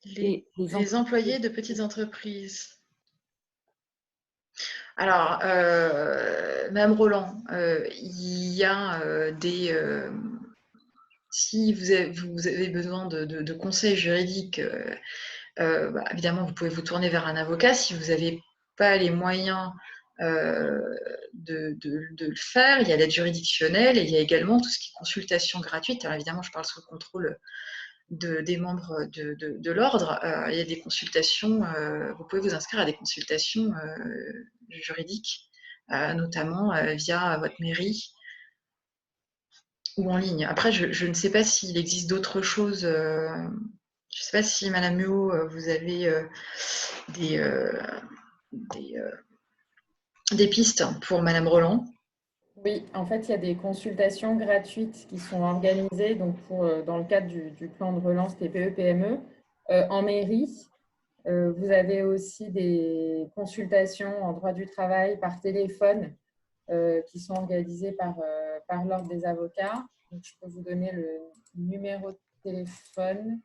les employés de petites entreprises? Alors, Madame Roland, il y a si vous avez besoin de conseils juridiques, évidemment, vous pouvez vous tourner vers un avocat. Si vous n'avez pas les moyens de le faire, il y a l'aide juridictionnelle et il y a également tout ce qui est consultation gratuite. Alors évidemment, je parle sous le contrôle des membres de l'ordre. Il y a des consultations, vous pouvez vous inscrire à des consultations juridiques, notamment via votre mairie ou en ligne. Après, je ne sais pas s'il existe d'autres choses. Je ne sais pas si, Madame Muot, vous avez des pistes pour Madame Roland. Oui, en fait, il y a des consultations gratuites qui sont organisées donc dans le cadre du plan de relance TPE-PME en mairie. Vous avez aussi des consultations en droit du travail par téléphone qui sont organisées par l'Ordre des avocats. Donc, je peux vous donner le numéro de téléphone.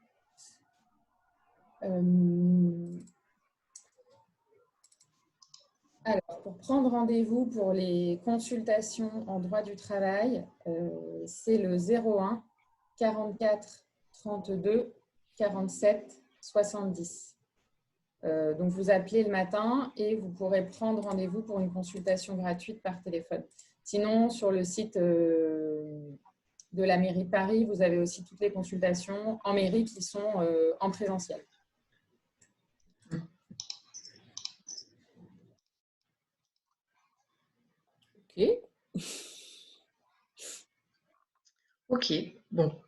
Alors, pour prendre rendez-vous pour les consultations en droit du travail, c'est le 01 44 32 47 70. Donc, vous appelez le matin et vous pourrez prendre rendez-vous pour une consultation gratuite par téléphone. Sinon, sur le site de la mairie de Paris, vous avez aussi toutes les consultations en mairie qui sont en présentiel. Ok. Ok, bon.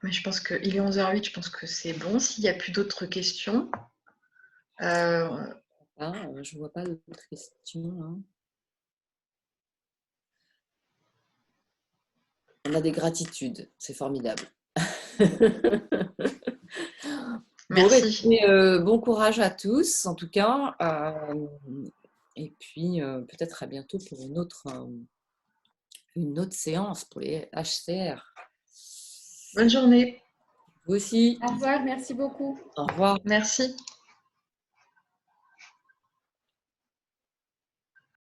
Mais je pense qu'il est 11h08, je pense que c'est bon. S'il n'y a plus d'autres questions. Je ne vois pas d'autres questions. Hein. On a des gratitudes, c'est formidable. Merci. Bon courage à tous, en tout cas. Et puis, peut-être à bientôt pour une autre séance pour les HCR. Bonne journée. Vous aussi. Au revoir, merci beaucoup. Au revoir. Merci.